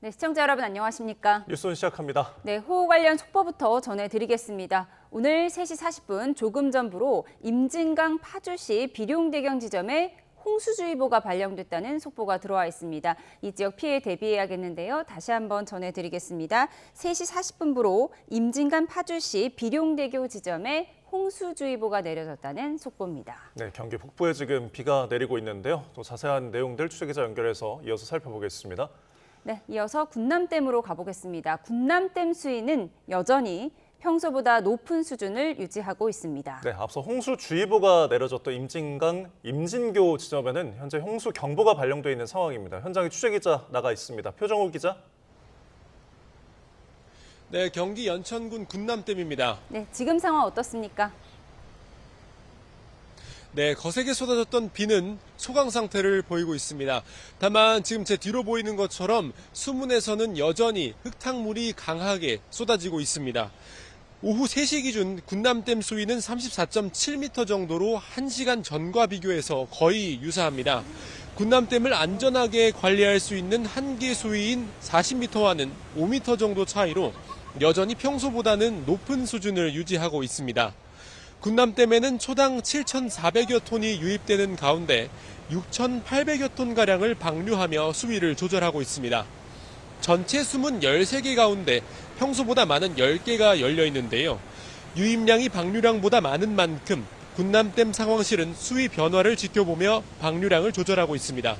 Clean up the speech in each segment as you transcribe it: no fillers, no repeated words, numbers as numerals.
네, 시청자 여러분 안녕하십니까? 뉴스온 시작합니다. 네, 호우 관련 속보부터 전해드리겠습니다. 오늘 3시 40분 조금 전부로 임진강 파주시 비룡대경 지점에 홍수주의보가 발령됐다는 속보가 들어와 있습니다. 이 지역 피해 대비해야겠는데요. 다시 한번 전해드리겠습니다. 3시 40분부로 임진강 파주시 비룡대교 지점에 홍수주의보가 내려졌다는 속보입니다. 네, 경기 북부에 지금 비가 내리고 있는데요. 또 자세한 내용들 취재기자 연결해서 이어서 살펴보겠습니다. 네, 이어서 군남댐으로 가보겠습니다. 군남댐 수위는 여전히 평소보다 높은 수준을 유지하고 있습니다. 네, 앞서 홍수주의보가 내려졌던 임진강 임진교 지점에는 현재 홍수경보가 발령돼 있는 상황입니다. 현장에 취재기자 나가 있습니다. 표정호 기자. 네, 경기 연천군 군남댐입니다. 네, 지금 상황 어떻습니까? 네, 거세게 쏟아졌던 비는 소강 상태를 보이고 있습니다. 다만 지금 제 뒤로 보이는 것처럼 수문에서는 여전히 흙탕물이 강하게 쏟아지고 있습니다. 오후 3시 기준 군남댐 수위는 34.7m 정도로 1시간 전과 비교해서 거의 유사합니다. 군남댐을 안전하게 관리할 수 있는 한계 수위인 40m와는 5m 정도 차이로 여전히 평소보다는 높은 수준을 유지하고 있습니다. 군남댐에는 초당 7,400여 톤이 유입되는 가운데 6,800여 톤가량을 방류하며 수위를 조절하고 있습니다. 전체 수문 13개 가운데 평소보다 많은 10개가 열려 있는데요. 유입량이 방류량보다 많은 만큼 군남댐 상황실은 수위 변화를 지켜보며 방류량을 조절하고 있습니다.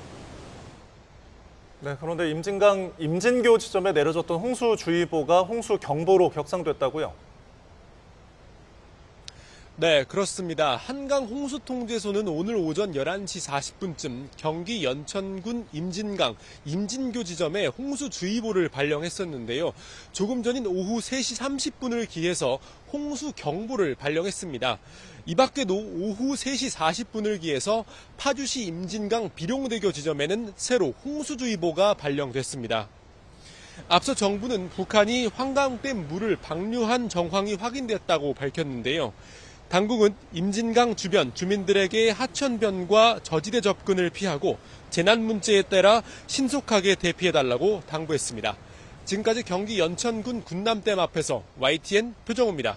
네, 그런데 임진강 임진교 지점에 내려졌던 홍수주의보가 홍수경보로 격상됐다고요? 네, 그렇습니다. 한강 홍수통제소는 오늘 오전 11시 40분쯤 경기 연천군 임진강 임진교 지점에 홍수주의보를 발령했었는데요. 조금 전인 오후 3시 30분을 기해서 홍수경보를 발령했습니다. 이 밖에도 오후 3시 40분을 기해서 파주시 임진강 비룡대교 지점에는 새로 홍수주의보가 발령됐습니다. 앞서 정부는 북한이 황강댐 물을 방류한 정황이 확인됐다고 밝혔는데요. 당국은 임진강 주변 주민들에게 하천변과 저지대 접근을 피하고 재난 문제에 따라 신속하게 대피해달라고 당부했습니다. 지금까지 경기 연천군 군남댐 앞에서 YTN 표정호입니다.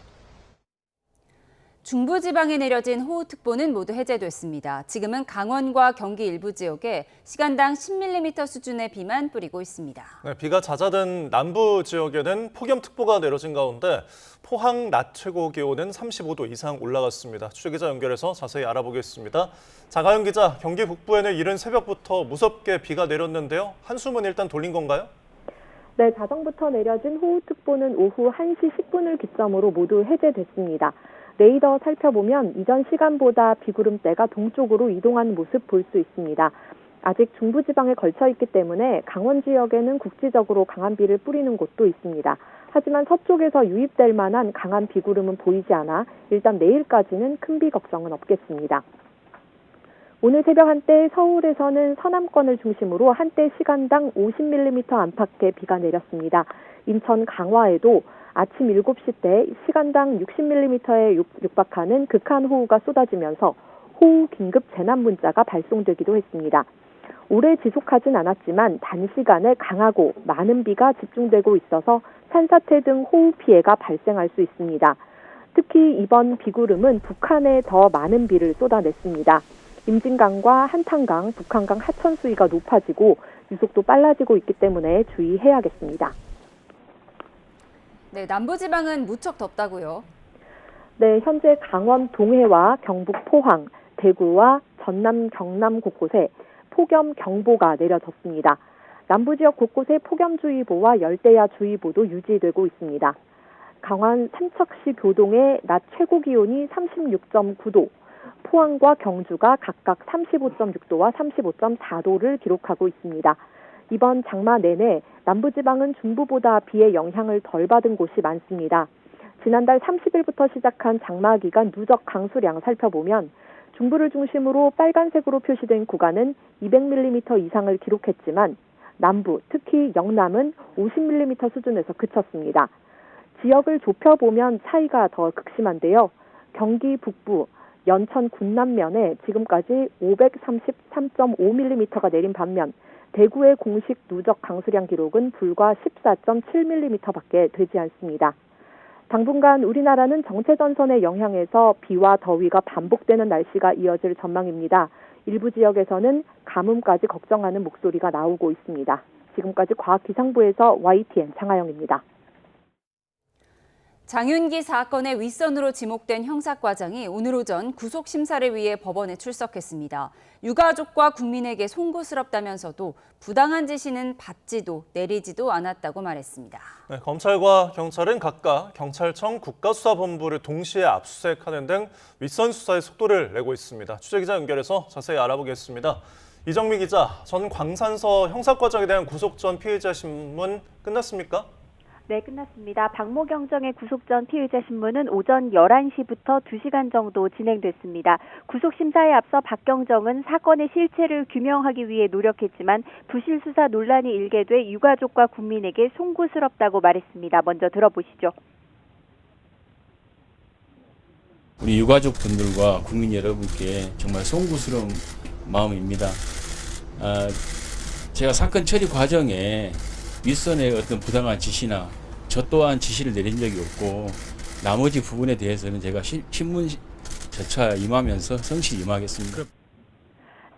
중부지방에 내려진 호우특보는 모두 해제됐습니다. 지금은 강원과 경기 일부 지역에 시간당 10mm 수준의 비만 뿌리고 있습니다. 네, 비가 잦아든 남부 지역에는 폭염특보가 내려진 가운데 포항 낮 최고 기온은 35도 이상 올라갔습니다. 취재기자 연결해서 자세히 알아보겠습니다. 장하영 기자, 경기 북부에는 이른 새벽부터 무섭게 비가 내렸는데요. 한숨은 일단 돌린 건가요? 네, 자정부터 내려진 호우특보는 오후 1시 10분을 기점으로 모두 해제됐습니다. 레이더 살펴보면 이전 시간보다 비구름대가 동쪽으로 이동한 모습 볼 수 있습니다. 아직 중부지방에 걸쳐 있기 때문에 강원 지역에는 국지적으로 강한 비를 뿌리는 곳도 있습니다. 하지만 서쪽에서 유입될 만한 강한 비구름은 보이지 않아 일단 내일까지는 큰 비 걱정은 없겠습니다. 오늘 새벽 한때 서울에서는 서남권을 중심으로 한때 시간당 50mm 안팎의 비가 내렸습니다. 인천 강화에도 아침 7시 때 시간당 60mm에 육박하는 극한 호우가 쏟아지면서 호우 긴급 재난 문자가 발송되기도 했습니다. 오래 지속하진 않았지만 단시간에 강하고 많은 비가 집중되고 있어서 산사태 등 호우 피해가 발생할 수 있습니다. 특히 이번 비구름은 북한에 더 많은 비를 쏟아냈습니다. 임진강과 한탄강, 북한강 하천 수위가 높아지고 유속도 빨라지고 있기 때문에 주의해야겠습니다. 네, 남부지방은 무척 덥다고요? 네, 현재 강원 동해와 경북 포항, 대구와 전남, 경남 곳곳에 폭염경보가 내려졌습니다. 남부지역 곳곳에 폭염주의보와 열대야주의보도 유지되고 있습니다. 강원 삼척시 교동의 낮 최고 기온이 36.9도, 포항과 경주가 각각 35.6도와 35.4도를 기록하고 있습니다. 이번 장마 내내 남부지방은 중부보다 비의 영향을 덜 받은 곳이 많습니다. 지난달 30일부터 시작한 장마 기간 누적 강수량 살펴보면 중부를 중심으로 빨간색으로 표시된 구간은 200mm 이상을 기록했지만 남부, 특히 영남은 50mm 수준에서 그쳤습니다. 지역을 좁혀보면 차이가 더 극심한데요. 경기 북부, 연천 군남면에 지금까지 533.5mm가 내린 반면 대구의 공식 누적 강수량 기록은 불과 14.7mm밖에 되지 않습니다. 당분간 우리나라는 정체전선의 영향에서 비와 더위가 반복되는 날씨가 이어질 전망입니다. 일부 지역에서는 가뭄까지 걱정하는 목소리가 나오고 있습니다. 지금까지 과학기상부에서 YTN 장하영입니다. 장윤기 사건의 윗선으로 지목된 형사과장이 오늘 오전 구속심사를 위해 법원에 출석했습니다. 유가족과 국민에게 송구스럽다면서도 부당한 지시는 받지도 내리지도 않았다고 말했습니다. 네, 검찰과 경찰은 각각 경찰청 국가수사본부를 동시에 압수수색하는 등 윗선 수사의 속도를 내고 있습니다. 취재기자 연결해서 자세히 알아보겠습니다. 이정미 기자, 전 광산서 형사과장에 대한 구속 전 피의자 신문 끝났습니까? 네, 끝났습니다. 박모경정의 구속 전 피의자 신문은 오전 11시부터 2시간 정도 진행됐습니다. 구속심사에 앞서 박경정은 사건의 실체를 규명하기 위해 노력했지만 부실 수사 논란이 일게 돼 유가족과 국민에게 송구스럽다고 말했습니다. 먼저 들어보시죠. 우리 유가족 분들과 국민 여러분께 정말 송구스러운 마음입니다. 제가 사건 처리 과정에 윗선의 어떤 부당한 지시나 저 또한 지시를 내린 적이 없고 나머지 부분에 대해서는 제가 신문 절차 임하면서 성실히 임하겠습니다.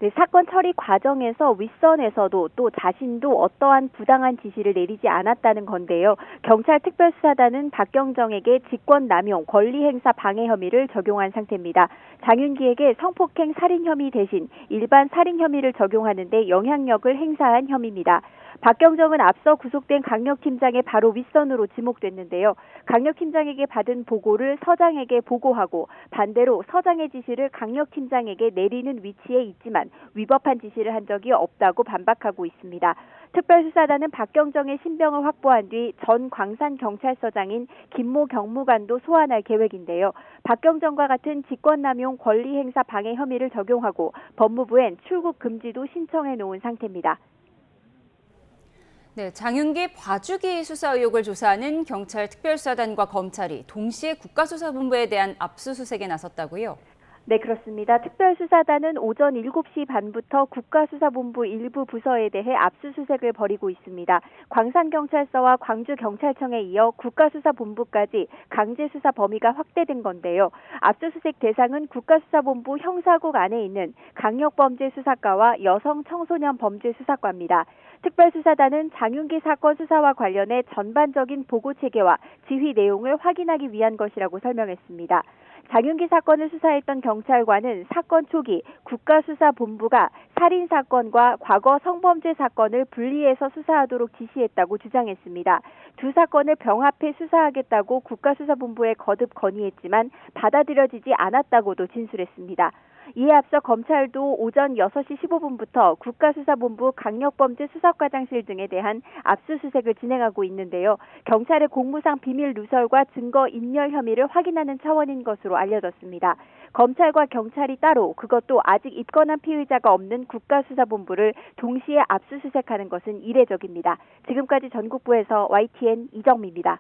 네, 사건 처리 과정에서 윗선에서도 또 자신도 어떠한 부당한 지시를 내리지 않았다는 건데요. 경찰 특별수사단은 박경정에게 직권남용, 권리행사 방해 혐의를 적용한 상태입니다. 장윤기에게 성폭행 살인 혐의 대신 일반 살인 혐의를 적용하는 데 영향력을 행사한 혐의입니다. 박경정은 앞서 구속된 강력팀장의 바로 윗선으로 지목됐는데요. 강력팀장에게 받은 보고를 서장에게 보고하고 반대로 서장의 지시를 강력팀장에게 내리는 위치에 있지만 위법한 지시를 한 적이 없다고 반박하고 있습니다. 특별수사단은 박경정의 신병을 확보한 뒤 전 광산경찰서장인 김모 경무관도 소환할 계획인데요. 박경정과 같은 직권남용 권리행사 방해 혐의를 적용하고 법무부엔 출국 금지도 신청해 놓은 상태입니다. 네, 장윤기 봐주기 수사 의혹을 조사하는 경찰 특별수사단과 검찰이 동시에 국가수사본부에 대한 압수수색에 나섰다고요? 네, 그렇습니다. 특별수사단은 오전 7시 반부터 국가수사본부 일부 부서에 대해 압수수색을 벌이고 있습니다. 광산경찰서와 광주경찰청에 이어 국가수사본부까지 강제수사 범위가 확대된 건데요. 압수수색 대상은 국가수사본부 형사국 안에 있는 강력범죄수사과와 여성청소년범죄수사과입니다. 특별수사단은 장윤기 사건 수사와 관련해 전반적인 보고체계와 지휘 내용을 확인하기 위한 것이라고 설명했습니다. 장윤기 사건을 수사했던 경찰관은 사건 초기 국가수사본부가 살인사건과 과거 성범죄 사건을 분리해서 수사하도록 지시했다고 주장했습니다. 두 사건을 병합해 수사하겠다고 국가수사본부에 거듭 건의했지만 받아들여지지 않았다고도 진술했습니다. 이에 앞서 검찰도 오전 6시 15분부터 국가수사본부 강력범죄수사과장실 등에 대한 압수수색을 진행하고 있는데요. 경찰의 공무상 비밀 누설과 증거 인멸 혐의를 확인하는 차원인 것으로 알려졌습니다. 검찰과 경찰이 따로 그것도 아직 입건한 피의자가 없는 국가수사본부를 동시에 압수수색하는 것은 이례적입니다. 지금까지 전국부에서 YTN 이정미입니다.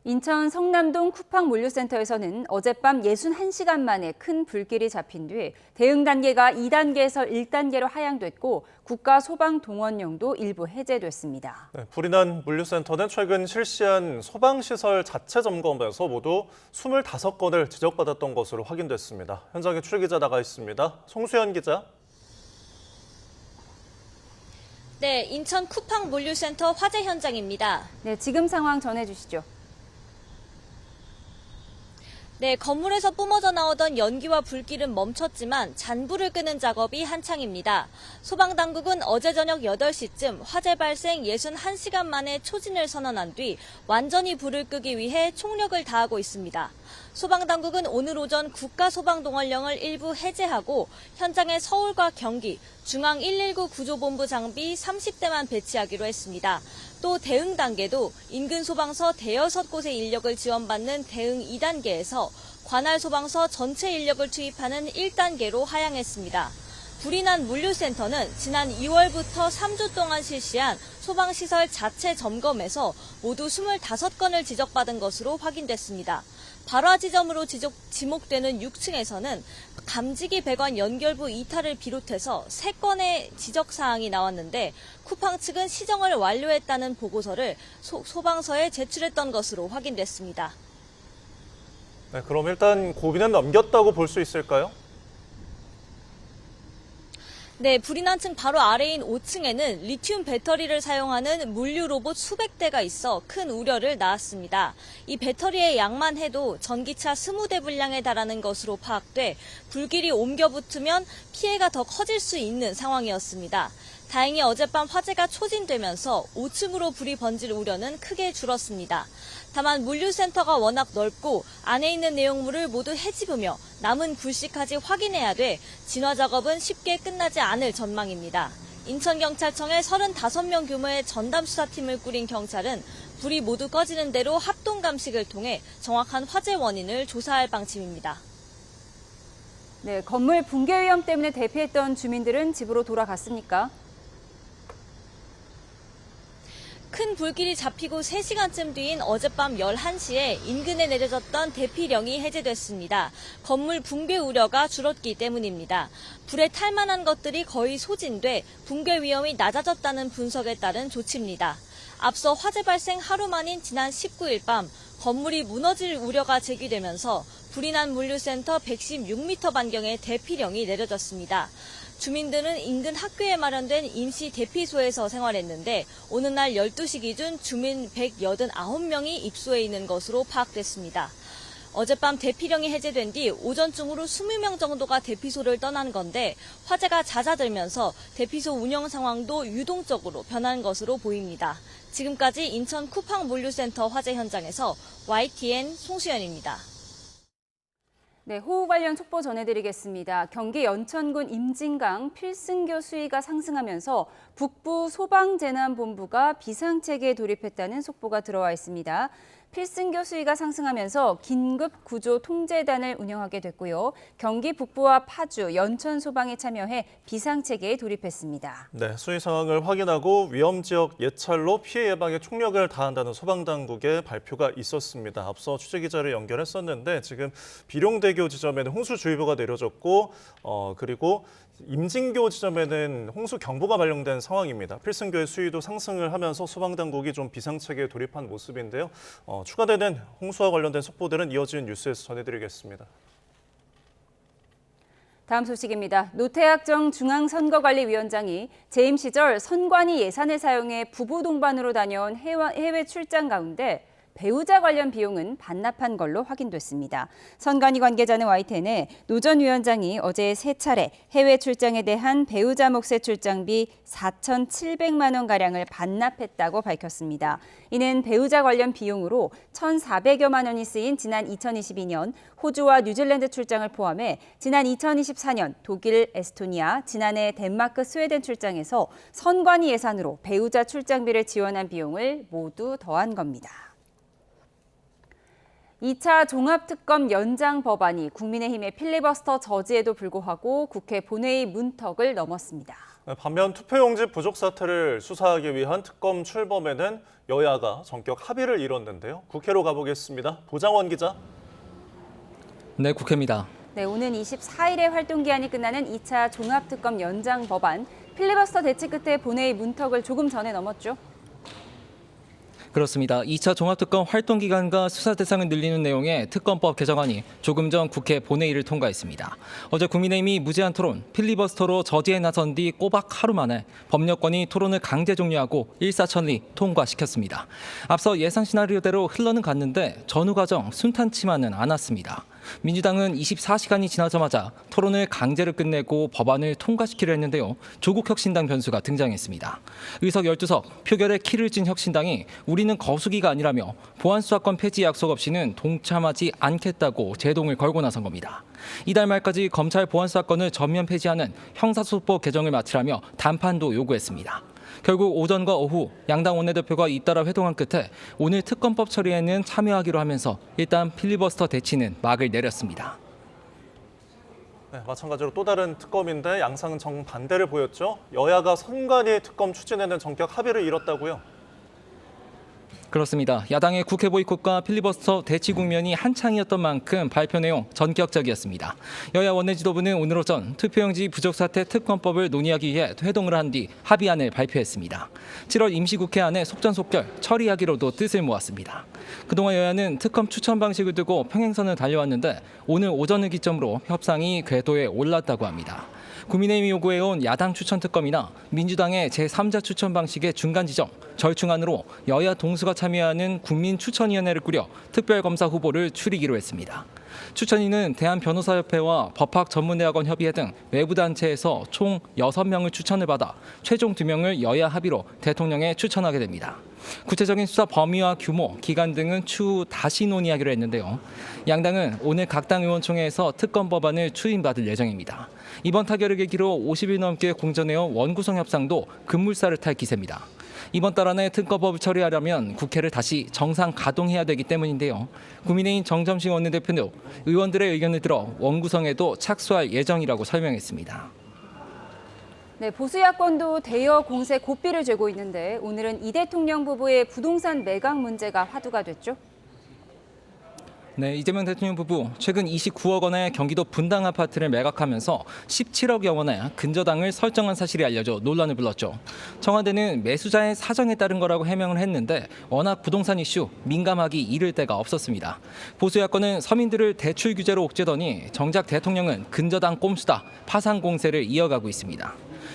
인천 성남동 쿠팡 물류센터에서는 어젯밤 61시간 만에 큰 불길이 잡힌 뒤 대응 단계가 2단계에서 1단계로 하향됐고 국가소방동원령도 일부 해제됐습니다. 네, 불이 난 물류센터는 최근 실시한 소방시설 자체 점검에서 모두 25건을 지적받았던 것으로 확인됐습니다. 현장에 출기자 나가 있습니다. 송수연 기자. 네, 인천 쿠팡 물류센터 화재 현장입니다. 네, 지금 상황 전해주시죠. 네, 건물에서 뿜어져 나오던 연기와 불길은 멈췄지만 잔불을 끄는 작업이 한창입니다. 소방당국은 어제 저녁 8시쯤 화재 발생 61시간 만에 초진을 선언한 뒤 완전히 불을 끄기 위해 총력을 다하고 있습니다. 소방당국은 오늘 오전 국가소방동원령을 일부 해제하고 현장에 서울과 경기, 중앙 119 구조본부 장비 30대만 배치하기로 했습니다. 또 대응 단계도 인근 소방서 대여섯 곳의 인력을 지원받는 대응 2단계에서 관할 소방서 전체 인력을 투입하는 1단계로 하향했습니다. 불이 난 물류센터는 지난 2월부터 3주 동안 실시한 소방시설 자체 점검에서 모두 25건을 지적받은 것으로 확인됐습니다. 발화 지점으로 지목되는 6층에서는 감지기 배관 연결부 이탈을 비롯해서 3건의 지적 사항이 나왔는데 쿠팡 측은 시정을 완료했다는 보고서를 소방서에 제출했던 것으로 확인됐습니다. 네, 그럼 일단 고비는 넘겼다고 볼 수 있을까요? 네, 불이 난 층 바로 아래인 5층에는 리튬 배터리를 사용하는 물류 로봇 수백 대가 있어 큰 우려를 낳았습니다. 이 배터리의 양만 해도 전기차 20대 분량에 달하는 것으로 파악돼 불길이 옮겨 붙으면 피해가 더 커질 수 있는 상황이었습니다. 다행히 어젯밤 화재가 초진되면서 5층으로 불이 번질 우려는 크게 줄었습니다. 다만 물류센터가 워낙 넓고 안에 있는 내용물을 모두 헤집으며 남은 불씨까지 확인해야 돼 진화 작업은 쉽게 끝나지 않을 전망입니다. 인천경찰청의 35명 규모의 전담 수사팀을 꾸린 경찰은 불이 모두 꺼지는 대로 합동 감식을 통해 정확한 화재 원인을 조사할 방침입니다. 네, 건물 붕괴 위험 때문에 대피했던 주민들은 집으로 돌아갔습니까? 큰 불길이 잡히고 3시간쯤 뒤인 어젯밤 11시에 인근에 내려졌던 대피령이 해제됐습니다. 건물 붕괴 우려가 줄었기 때문입니다. 불에 탈만한 것들이 거의 소진돼 붕괴 위험이 낮아졌다는 분석에 따른 조치입니다. 앞서 화재 발생 하루 만인 지난 19일 밤 건물이 무너질 우려가 제기되면서 불이 난 물류센터 116m 반경에 대피령이 내려졌습니다. 주민들은 인근 학교에 마련된 임시 대피소에서 생활했는데 오는 날 12시 기준 주민 189명이 입소해 있는 것으로 파악됐습니다. 어젯밤 대피령이 해제된 뒤 오전중으로 20명 정도가 대피소를 떠난 건데 화재가 잦아들면서 대피소 운영 상황도 유동적으로 변한 것으로 보입니다. 지금까지 인천 쿠팡 물류센터 화재 현장에서 YTN 송수연입니다. 네, 호우 관련 속보 전해드리겠습니다. 경기 연천군 임진강 필승교 수위가 상승하면서 북부 소방재난본부가 비상체계에 돌입했다는 속보가 들어와 있습니다. 필승교 수위가 상승하면서 긴급 구조 통제단을 운영하게 됐고요. 경기 북부와 파주, 연천 소방이 참여해 비상체계에 돌입했습니다. 네, 수위 상황을 확인하고 위험 지역 예찰로 피해 예방에 총력을 다한다는 소방당국의 발표가 있었습니다. 앞서 취재기자를 연결했었는데 지금 비룡대교 지점에는 홍수주의보가 내려졌고 그리고 임진교 지점에는 홍수경보가 발령된 상황입니다. 필승교의 수위도 상승을 하면서 소방당국이 좀 비상체계에 돌입한 모습인데요. 추가되는 홍수와 관련된 속보들은 이어지는 뉴스에서 전해드리겠습니다. 다음 소식입니다. 노태학정 중앙선거관리위원장이 재임 시절 선관위 예산을 사용해 부부 동반으로 다녀온 해외 출장 가운데 배우자 관련 비용은 반납한 걸로 확인됐습니다. 선관위 관계자는 YTN에 노 전 위원장이 어제 3차례 해외 출장에 대한 배우자 몫의 출장비 4,700만 원가량을 반납했다고 밝혔습니다. 이는 배우자 관련 비용으로 1,400여만 원이 쓰인 지난 2022년 호주와 뉴질랜드 출장을 포함해 지난 2024년 독일, 에스토니아, 지난해 덴마크, 스웨덴 출장에서 선관위 예산으로 배우자 출장비를 지원한 비용을 모두 더한 겁니다. 2차 종합특검 연장 법안이 국민의힘의 필리버스터 저지에도 불구하고 국회 본회의 문턱을 넘었습니다. 반면 투표용지 부족 사태를 수사하기 위한 특검 출범에는 여야가 전격 합의를 이뤘는데요. 국회로 가보겠습니다. 보장원 기자. 네, 국회입니다. 네, 오는 24일에 활동 기한이 끝나는 2차 종합특검 연장 법안. 필리버스터 대치 끝에 본회의 문턱을 조금 전에 넘었죠. 그렇습니다. 2차 종합특검 활동기간과 수사 대상을 늘리는 내용의 특검법 개정안이 조금 전 국회 본회의를 통과했습니다. 어제 국민의힘이 무제한 토론, 필리버스터로 저지에 나선 뒤 꼬박 하루 만에 법력권이 토론을 강제 종료하고 일사천리 통과시켰습니다. 앞서 예상 시나리오대로 흘러는 갔는데 전후 과정 순탄치만은 않았습니다. 민주당은 24시간이 지나자마자 토론을 강제로 끝내고 법안을 통과시키려 했는데요. 조국혁신당 변수가 등장했습니다. 의석 12석, 표결에 키를 찐 혁신당이 우리는 거수기가 아니라며 보안수사권 폐지 약속 없이는 동참하지 않겠다고 제동을 걸고 나선 겁니다. 이달 말까지 검찰 보안수사권을 전면 폐지하는 형사소송법 개정을 마치라며 단판도 요구했습니다. 결국 오전과 오후 양당 원내대표가 잇따라 회동한 끝에 오늘 특검법 처리에는 참여하기로 하면서 일단 필리버스터 대치는 막을 내렸습니다. 네, 마찬가지로 또 다른 특검인데 양상은 정반대를 보였죠. 여야가 선관위 특검 추진에는 전격 합의를 이뤘다고요. 그렇습니다. 야당의 국회 보이콧과 필리버스터 대치 국면이 한창이었던 만큼 발표 내용 전격적이었습니다. 여야 원내 지도부는 오늘 오전 투표용지 부족 사태 특검법을 논의하기 위해 회동을 한 뒤 합의안을 발표했습니다. 7월 임시국회 안에 속전속결 처리하기로도 뜻을 모았습니다. 그동안 여야는 특검 추천 방식을 두고 평행선을 달려왔는데 오늘 오전을 기점으로 협상이 궤도에 올랐다고 합니다. 국민의힘이 요구해온 야당 추천 특검이나 민주당의 제3자 추천 방식의 중간 지점, 절충안으로 여야 동수가 참여하는 국민추천위원회를 꾸려 특별검사 후보를 추리기로 했습니다. 추천위는 대한변호사협회와 법학전문대학원 협의회 등 외부 단체에서 총 6명을 추천을 받아 최종 2명을 여야 합의로 대통령에 추천하게 됩니다. 구체적인 수사 범위와 규모, 기간 등은 추후 다시 논의하기로 했는데요. 양당은 오늘 각 당 의원총회에서 특검 법안을 추인받을 예정입니다. 이번 타결을 계기로 50일 넘게 공전해온 원구성 협상도 급물살을 탈 기세입니다. 이번 달 안에 특검법을 처리하려면 국회를 다시 정상 가동해야 되기 때문인데요. 국민의힘 정점식 원내대표는 의원들의 의견을 들어 원구성에도 착수할 예정이라고 설명했습니다. 네, 보수 야권도 대여 공세 고삐를 죄고 있는데 오늘은 이 대통령 부부의 부동산 매각 문제가 화두가 됐죠. 네, 이재명 대통령 부부 최근 29억 원의 경기도 분당 아파트를 매각하면서 17억여 원의 근저당을 설정한 사실이 알려져 논란을 불렀죠. 청와대는 매수자의 사정에 따른 거라고 해명을 했는데 워낙 부동산 이슈 민감하기 이를 데가 없었습니다. 보수 야권은 서민들을 대출 규제로 옥죄더니 정작 대통령은 근저당 꼼수다 파상 공세를 이어가고 있습니다.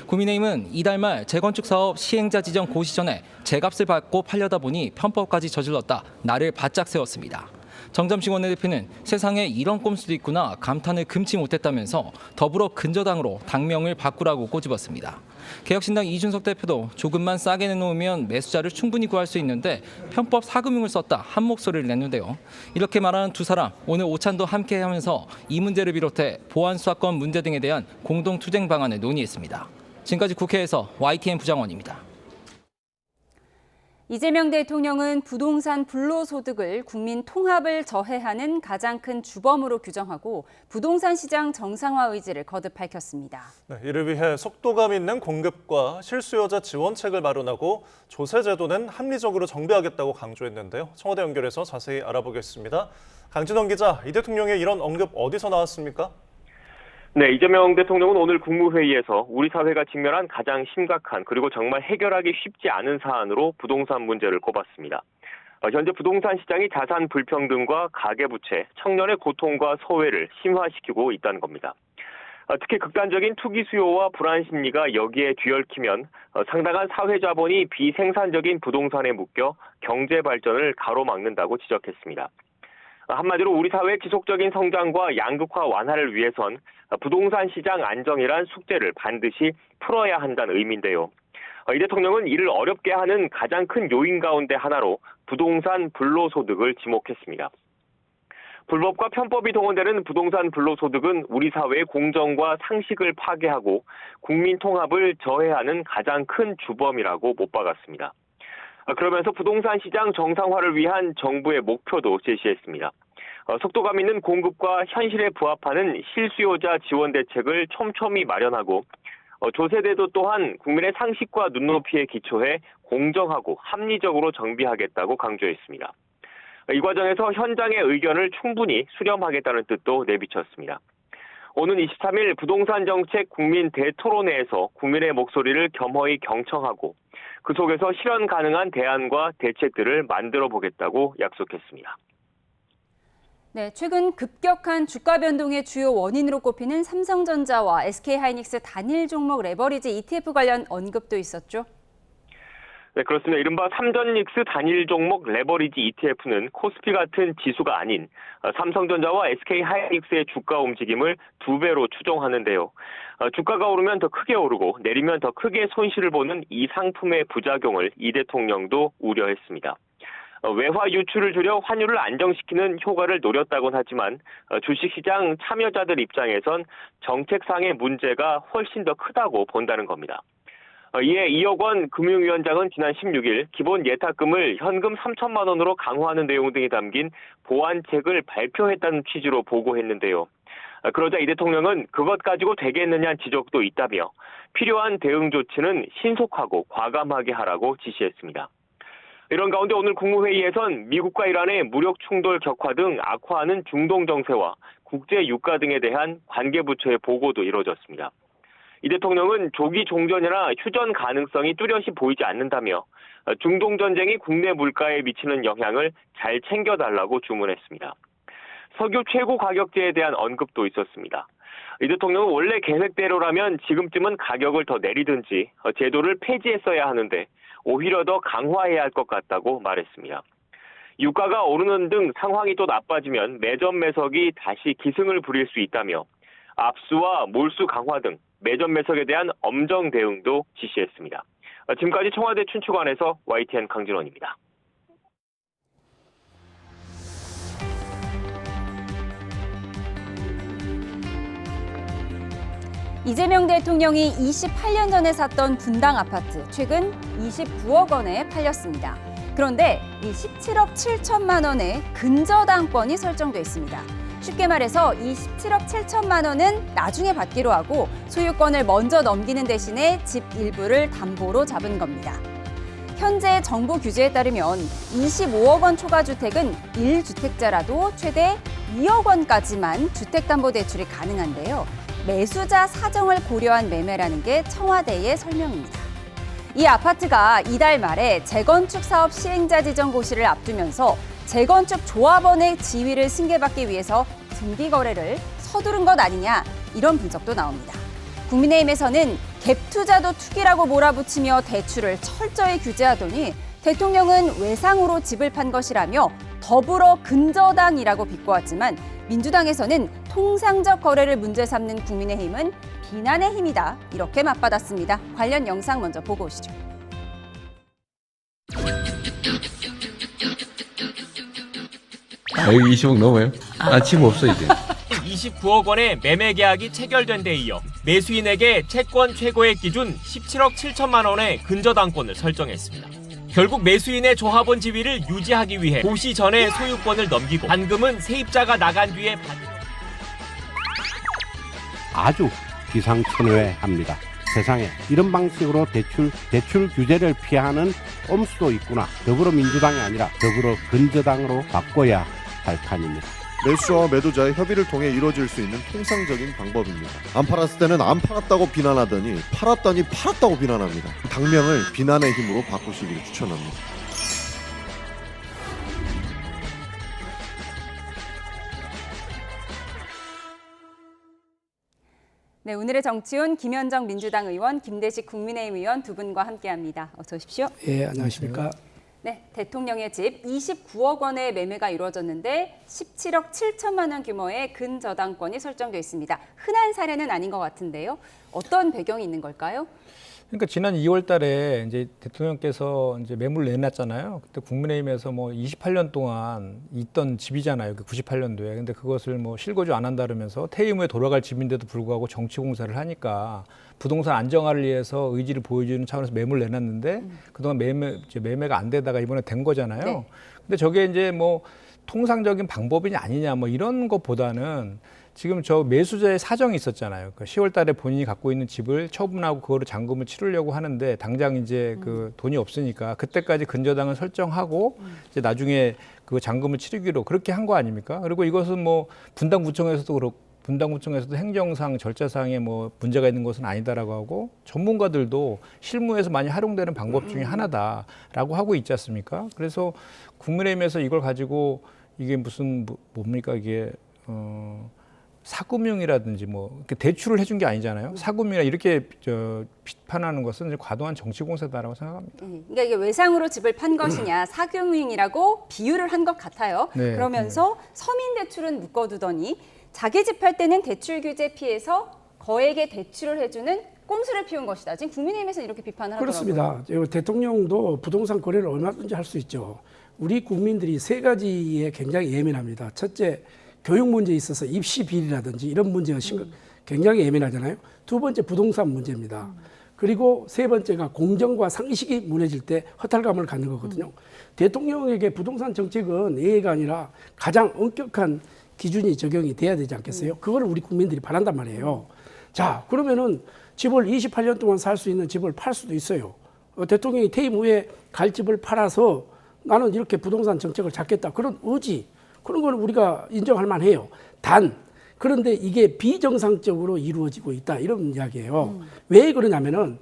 국민의힘은 이달 말 재건축 사업 시행자 지정 고시 전에 제값을 받고 팔려다 보니 편법까지 저질렀다 나를 바짝 세웠습니다. 정점식 원내대표는 세상에 이런 꼼수도 있구나 감탄을 금치 못했다면서 더불어 근저당으로 당명을 바꾸라고 꼬집었습니다. 개혁신당 이준석 대표도 조금만 싸게 내놓으면 매수자를 충분히 구할 수 있는데 편법 사금융을 썼다 한 목소리를 냈는데요. 이렇게 말하는 두 사람 오늘 오찬도 함께 하면서 이 문제를 비롯해 보안 수사권 문제 등에 대한 공동 투쟁 방안을 논의했습니다. 지금까지 국회에서 YTN 부장원입니다. 이재명 대통령은 부동산 불로소득을 국민 통합을 저해하는 가장 큰 주범으로 규정하고 부동산 시장 정상화 의지를 거듭 밝혔습니다. 네, 이를 위해 속도감 있는 공급과 실수요자 지원책을 마련하고 조세제도는 합리적으로 정비하겠다고 강조했는데요. 청와대 연결해서 자세히 알아보겠습니다. 강진원 기자, 이 대통령의 이런 언급 어디서 나왔습니까? 네, 이재명 대통령은 오늘 국무회의에서 우리 사회가 직면한 가장 심각한 그리고 정말 해결하기 쉽지 않은 사안으로 부동산 문제를 꼽았습니다. 현재 부동산 시장이 자산 불평등과 가계부채, 청년의 고통과 소외를 심화시키고 있다는 겁니다. 특히 극단적인 투기 수요와 불안 심리가 여기에 뒤얽히면 상당한 사회 자본이 비생산적인 부동산에 묶여 경제 발전을 가로막는다고 지적했습니다. 한마디로 우리 사회의 지속적인 성장과 양극화 완화를 위해선 부동산 시장 안정이란 숙제를 반드시 풀어야 한다는 의미인데요. 이 대통령은 이를 어렵게 하는 가장 큰 요인 가운데 하나로 부동산 불로소득을 지목했습니다. 불법과 편법이 동원되는 부동산 불로소득은 우리 사회의 공정과 상식을 파괴하고 국민 통합을 저해하는 가장 큰 주범이라고 못 박았습니다. 그러면서 부동산 시장 정상화를 위한 정부의 목표도 제시했습니다. 속도감 있는 공급과 현실에 부합하는 실수요자 지원 대책을 촘촘히 마련하고 조세제도 또한 국민의 상식과 눈높이에 기초해 공정하고 합리적으로 정비하겠다고 강조했습니다. 이 과정에서 현장의 의견을 충분히 수렴하겠다는 뜻도 내비쳤습니다. 오는 23일 부동산 정책 국민 대토론회에서 국민의 목소리를 겸허히 경청하고 그 속에서 실현 가능한 대안과 대책들을 만들어 보겠다고 약속했습니다. 네, 최근 급격한 주가 변동의 주요 원인으로 꼽히는 삼성전자와 SK하이닉스 단일 종목 레버리지 ETF 관련 언급도 있었죠. 네, 그렇습니다. 이른바 삼전닉스 단일 종목 레버리지 ETF는 코스피 같은 지수가 아닌 삼성전자와 SK하이닉스의 주가 움직임을 2배로 추종하는데요. 주가가 오르면 더 크게 오르고 내리면 더 크게 손실을 보는 이 상품의 부작용을 이 대통령도 우려했습니다. 외화 유출을 줄여 환율을 안정시키는 효과를 노렸다고는 하지만 주식시장 참여자들 입장에선 정책상의 문제가 훨씬 더 크다고 본다는 겁니다. 이에 이억 원 금융위원장은 지난 16일 기본 예탁금을 현금 3천만 원으로 강화하는 내용 등이 담긴 보완책을 발표했다는 취지로 보고했는데요. 그러자 이 대통령은 그것 가지고 되겠느냐는 지적도 있다며 필요한 대응 조치는 신속하고 과감하게 하라고 지시했습니다. 이런 가운데 오늘 국무회의에선 미국과 이란의 무력 충돌 격화 등 악화하는 중동 정세와 국제 유가 등에 대한 관계부처의 보고도 이뤄졌습니다. 이 대통령은 조기 종전이나 휴전 가능성이 뚜렷이 보이지 않는다며 중동 전쟁이 국내 물가에 미치는 영향을 잘 챙겨달라고 주문했습니다. 석유 최고 가격제에 대한 언급도 있었습니다. 이 대통령은 원래 계획대로라면 지금쯤은 가격을 더 내리든지 제도를 폐지했어야 하는데 오히려 더 강화해야 할 것 같다고 말했습니다. 유가가 오르는 등 상황이 또 나빠지면 매점 매석이 다시 기승을 부릴 수 있다며 압수와 몰수 강화 등 매점 매석에 대한 엄정 대응도 지시했습니다. 지금까지 청와대 춘추관에서 YTN 강진원입니다. 이재명 대통령이 28년 전에 샀던 분당 아파트, 최근 29억 원에 팔렸습니다. 그런데 이 17억 7천만 원의 근저당권이 설정돼 있습니다. 쉽게 말해서 이 17억 7천만 원은 나중에 받기로 하고 소유권을 먼저 넘기는 대신에 집 일부를 담보로 잡은 겁니다. 현재 정부 규제에 따르면 25억 원 초과 주택은 1주택자라도 최대 2억 원까지만 주택담보대출이 가능한데요. 매수자 사정을 고려한 매매라는 게 청와대의 설명입니다. 이 아파트가 이달 말에 재건축 사업 시행자 지정 고시를 앞두면서 재건축 조합원의 지위를 승계받기 위해서 등기 거래를 서두른 것 아니냐, 이런 분석도 나옵니다. 국민의힘에서는 갭 투자도 투기라고 몰아붙이며 대출을 철저히 규제하더니 대통령은 외상으로 집을 판 것이라며 더불어 근저당이라고 비꼬았지만 민주당에서는 통상적 거래를 문제 삼는 국민의힘은 비난의 힘이다, 이렇게 맞받았습니다. 관련 영상 먼저 보고 오시죠. 여기 20억 넘어요? 집 없어 이제. 29억 원의 매매 계약이 체결된 데 이어 매수인에게 채권 최고액 기준 17억 7천만 원의 근저당권을 설정했습니다. 결국 매수인의 조합원 지위를 유지하기 위해 고시 전에 소유권을 넘기고 반금은 세입자가 나간 뒤에 아주 기상천외합니다. 세상에 이런 방식으로 대출 규제를 피하는 꼼수도 있구나. 더불어민주당이 아니라 더불어 근저당으로 바꿔야 할 판입니다. 매수자와 매도자의 협의를 통해 이루어질 수 있는 통상적인 방법입니다. 안 팔았을 때는 안 팔았다고 비난하더니 팔았더니 팔았다고 비난합니다. 당명을 비난의 힘으로 바꾸시기를 추천합니다. 네, 오늘의 정치훈 김현정 민주당 의원, 김대식 국민의힘 의원 두 분과 함께합니다. 어서 오십시오. 예, 안녕하십니까. 네, 대통령의 집 29억 원의 매매가 이루어졌는데 17억 7천만 원 규모의 근저당권이 설정돼 있습니다. 흔한 사례는 아닌 것 같은데요. 어떤 배경이 있는 걸까요? 그러니까 지난 2월 달에 이제 대통령께서 이제 매물 내놨잖아요. 그때 국민의힘에서 뭐 28년 동안 있던 집이잖아요. 그 98년도에. 근데 그것을 뭐 실거주 안 한다 그러면서 퇴임 후에 돌아갈 집인데도 불구하고 정치 공세를 하니까 부동산 안정화를 위해서 의지를 보여주는 차원에서 매물 내놨는데 그동안 매매가 안 되다가 이번에 된 거잖아요. 네. 근데 저게 이제 뭐 통상적인 방법이냐 아니냐 뭐 이런 것보다는 지금 저 매수자의 사정이 있었잖아요. 그 10월 달에 본인이 갖고 있는 집을 처분하고 그거로 잔금을 치르려고 하는데 당장 이제 그 돈이 없으니까 그때까지 근저당을 설정하고 이제 나중에 그 잔금을 치르기로 그렇게 한 거 아닙니까? 그리고 이것은 뭐 분당구청에서도 그렇고 분당구청에서도 행정상 절차상에 뭐 문제가 있는 것은 아니다라고 하고 전문가들도 실무에서 많이 활용되는 방법 중에 하나다라고 하고 있지 않습니까? 그래서 국민의힘에서 이걸 가지고 이게 무슨 뭡니까 이게 사금융이라든지 뭐 대출을 해준 게 아니잖아요. 사금융이나 이렇게 비판하는 것은 이제 과도한 정치 공세다라고 생각합니다. 그러니까 이게 외상으로 집을 판 것이냐 사금융이라고 비유를 한 것 같아요. 네, 그러면서 서민 대출은 묶어두더니 자기 집 할 때는 대출 규제 피해서 거액의 대출을 해주는 꼼수를 피운 것이다. 지금 국민의힘에서 이렇게 비판을 하더라고요. 그렇습니다. 대통령도 부동산 거래를 얼마든지 할 수 있죠. 우리 국민들이 세 가지에 굉장히 예민합니다. 첫째, 교육 문제에 있어서 입시 비리라든지 이런 문제가 굉장히 예민하잖아요. 두 번째, 부동산 문제입니다. 그리고 세 번째가 공정과 상식이 무너질 때 허탈감을 갖는 거거든요. 대통령에게 부동산 정책은 예의가 아니라 가장 엄격한 기준이 적용이 돼야 되지 않겠어요? 그거를 우리 국민들이 바란단 말이에요. 자, 그러면은 집을 28년 동안 살 수 있는 집을 팔 수도 있어요. 대통령이 퇴임 후에 갈 집을 팔아서 나는 이렇게 부동산 정책을 잡겠다. 그런 의지, 그런 걸 우리가 인정할 만해요. 그런데 이게 비정상적으로 이루어지고 있다. 이런 이야기예요. 왜 그러냐면은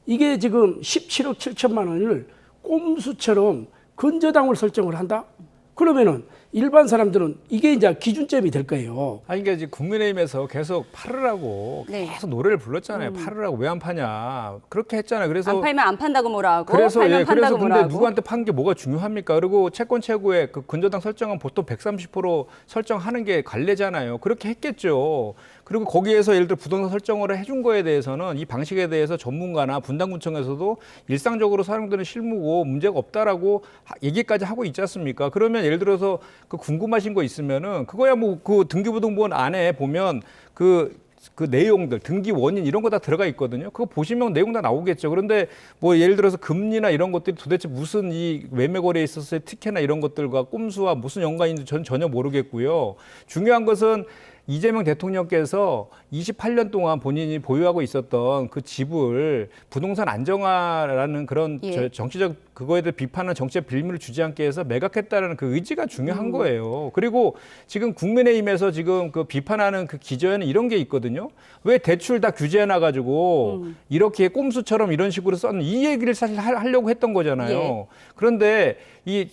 이게 지금 17억 7천만 원을 꼼수처럼 근저당을 설정을 한다? 그러면은 일반 사람들은 이게 이제 기준점이 될 거예요. 아니, 그러니까 이제 국민의힘에서 계속 팔으라고 계속 노래를 불렀잖아요. 팔으라고 왜 안 파냐. 그렇게 했잖아요. 그래서 안 팔면 안 판다고 뭐라 하고 그래서 팔면 판다고 그래서 뭐라 근데 하고. 누구한테 판 게 뭐가 중요합니까? 그리고 채권 최고의 그 근저당 설정은 보통 130% 설정하는 게 관례잖아요. 그렇게 했겠죠. 그리고 거기에서 예를 들어 부동산 설정을 해준 거에 대해서는 이 방식에 대해서 전문가나 분당구청에서도 일상적으로 사용되는 실무고 문제가 없다라고 얘기까지 하고 있지 않습니까? 그러면 예를 들어서 그 궁금하신 거 있으면은 그거야 뭐 그 등기부등본 안에 보면 그 내용들, 등기 원인 이런 거 다 들어가 있거든요. 그거 보시면 내용 다 나오겠죠. 그런데 뭐 예를 들어서 금리나 이런 것들이 도대체 무슨 이 매매 거래에 있어서의 특혜나 이런 것들과 꼼수와 무슨 연관인지 저는 전혀 모르겠고요. 중요한 것은 이재명 대통령께서 28년 동안 본인이 보유하고 있었던 그 집을 부동산 안정화라는 그런 정치적 그거에 대해 비판은 정치적 빌미를 주지 않게 해서 매각했다는 그 의지가 중요한 거예요. 그리고 지금 국민의힘에서 지금 그 비판하는 그 기저에는 이런 게 있거든요. 왜 대출 다 규제해놔가지고 이렇게 꼼수처럼 이런 식으로 썼는 이 얘기를 사실 하려고 했던 거잖아요. 그런데 우리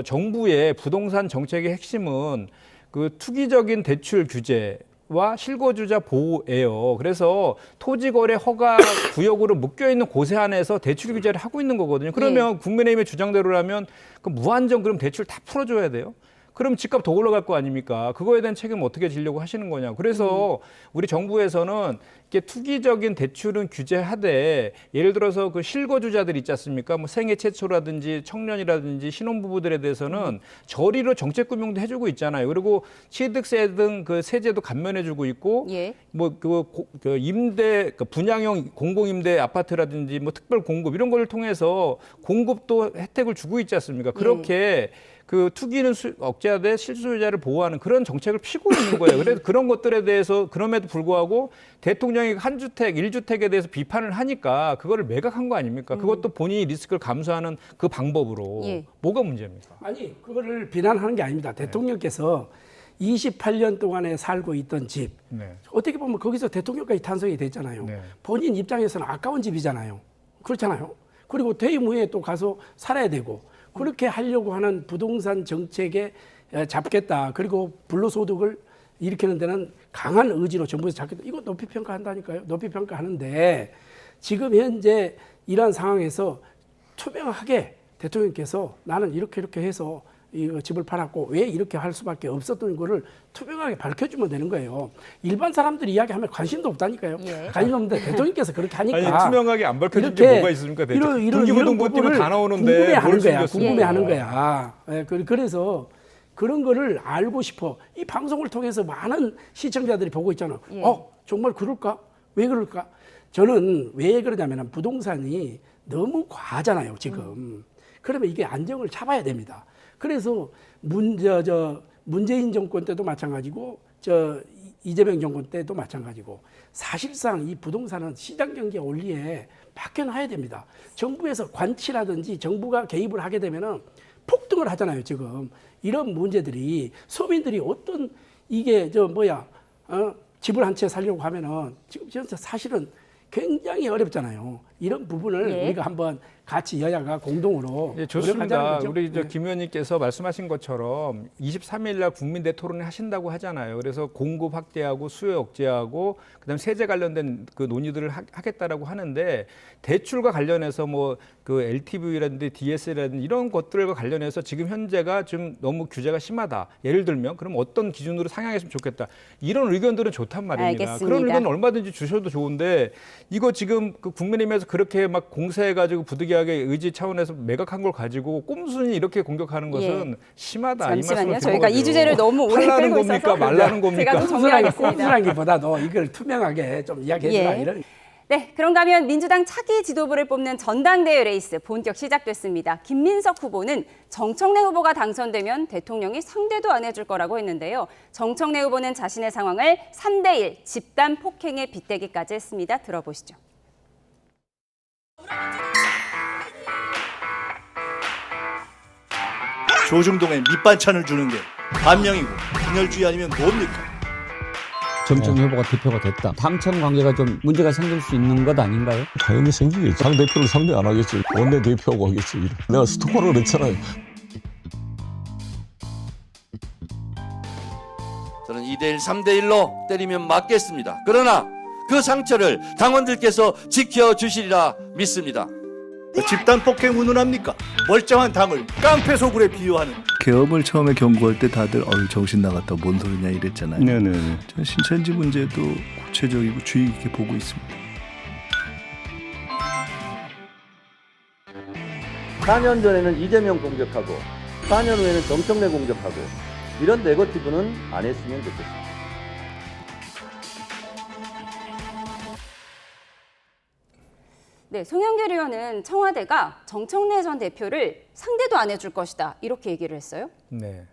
정부의 부동산 정책의 핵심은 그 투기적인 대출 규제와 실거주자 보호예요. 그래서 토지거래 허가 구역으로 묶여있는 곳에 한해서 대출 규제를 하고 있는 거거든요. 그러면 국민의힘의 주장대로라면 그 무한정 그럼 대출 다 풀어줘야 돼요. 그럼 집값 더 올라갈 거 아닙니까? 그거에 대한 책임을 어떻게 지려고 하시는 거냐. 그래서 우리 정부에서는 이렇게 투기적인 대출은 규제하되 예를 들어서 그 실거주자들 있지 않습니까? 뭐 생애 최초라든지 청년이라든지 신혼부부들에 대해서는 저리로 정책금융도 해주고 있잖아요. 그리고 취득세 등 그 세제도 감면해주고 있고 뭐 그 임대 분양형 공공임대 아파트라든지 뭐 특별 공급 이런 걸 통해서 공급도 혜택을 주고 있지 않습니까? 그렇게 그 투기는 억제하되 실소유자를 보호하는 그런 정책을 피고 있는 거예요. 그래서 그런 것들에 대해서 그럼에도 불구하고 대통령이 한 주택, 1주택에 대해서 비판을 하니까 그거를 매각한 거 아닙니까? 그것도 본인이 리스크를 감수하는 그 방법으로 뭐가 문제입니까? 아니, 그거를 비난하는 게 아닙니다. 대통령께서 28년 동안에 살고 있던 집, 어떻게 보면 거기서 대통령까지 탄생이 됐잖아요. 본인 입장에서는 아까운 집이잖아요. 그렇잖아요. 그리고 퇴임 후에 또 가서 살아야 되고 그렇게 하려고 하는 부동산 정책에 잡겠다. 그리고 불로소득을 일으키는 데는 강한 의지로 정부에서 잡겠다. 이거 높이 평가한다니까요. 높이 평가하는데 지금 현재 이런 상황에서 투명하게 대통령께서 나는 이렇게 해서 이 집을 팔았고 왜 이렇게 할 수밖에 없었던 거를 투명하게 밝혀주면 되는 거예요. 일반 사람들이 이야기하면 관심도 없다니까요. 관심 없는데 대통령께서 그렇게 하니까 아니, 투명하게 안 밝혀준 게 뭐가 있습니까? 등기부등본 띄면 다 나오는데 궁금해하는 거야. 그래서 그런 거를 알고 싶어. 이 방송을 통해서 많은 시청자들이 보고 있잖아요. 정말 그럴까? 왜 그럴까? 저는 왜 그러냐면 부동산이 너무 과하잖아요, 지금. 그러면 이게 안정을 잡아야 됩니다. 그래서 문재인 정권 때도 마찬가지고 이재명 정권 때도 마찬가지고 사실상 이 부동산은 시장 경제 원리에 맡겨놔야 됩니다. 정부에서 관치라든지 정부가 개입을 하게 되면은 폭등을 하잖아요. 지금 이런 문제들이 서민들이 어떤 이게 집을 한 채 살려고 하면은 지금 진짜 사실은 굉장히 어렵잖아요. 이런 부분을 우리가 한번 같이 여야가 공동으로 좋습니다. 우리 김 의원님께서 말씀하신 것처럼 23일 날 국민대 토론을 하신다고 하잖아요. 그래서 공급 확대하고 수요 억제하고 그다음 세제 관련된 그 논의들을 하겠다라고 하는데 대출과 관련해서 뭐 그 LTV라든지 DS라든지 이런 것들과 관련해서 지금 현재가 좀 너무 규제가 심하다. 예를 들면 그럼 어떤 기준으로 상향했으면 좋겠다. 이런 의견들은 좋단 말입니다. 알겠습니다. 그런 의견 얼마든지 주셔도 좋은데 이거 지금 그 국민의힘에서 그렇게 막 공세해가지고 부득이하게 의지 차원에서 매각한 걸 가지고 꼼순히 이렇게 공격하는 것은 심하다. 잠시만요. 저희가 이 주제를 너무 오래 끌고 있어서 겁니까? 말라는 겁니까? 제가 좀 정리하겠습니다. 꼼수라기보다도 이걸 투명하게 좀 이야기해주라 이런. 네, 그런가 하면 민주당 차기 지도부를 뽑는 전당대회 레이스 본격 시작됐습니다. 김민석 후보는 정청래 후보가 당선되면 대통령이 상대도 안 해줄 거라고 했는데요. 정청래 후보는 자신의 상황을 3대1 집단 폭행에 빗대기까지 했습니다. 들어보시죠. 조중동에 밑반찬을 주는 게 반명이고 분열주의 아니면 뭡니까? 정청래 후보가 대표가 됐다. 당청 관계가 좀 문제가 생길 수 있는 것 아닌가요? 당연히 생기겠죠. 당대표를 상대 안 하겠지. 원내대표하고 하겠지. 내가 스토커를 했잖아요. 저는 2대1, 3대1로 때리면 맞겠습니다. 그러나 그 상처를 당원들께서 지켜주시리라 믿습니다. 집단 폭행 운운합니까? 멀쩡한 당을 깡패 소굴에 비유하는. 계엄을 처음에 경고할 때 다들 정신 나갔다 뭔 소리냐 이랬잖아요. 네네. 전 신천지 문제도 구체적이고 주의 깊게 보고 있습니다. 4년 전에는 이재명 공격하고 4년 후에는 정청래 공격하고 이런 네거티브는 안 했으면 좋겠습니다. 네, 송영길 의원은 청와대가 정청래 전 대표를 상대도 안 해줄 것이다 이렇게 얘기를 했어요. 네.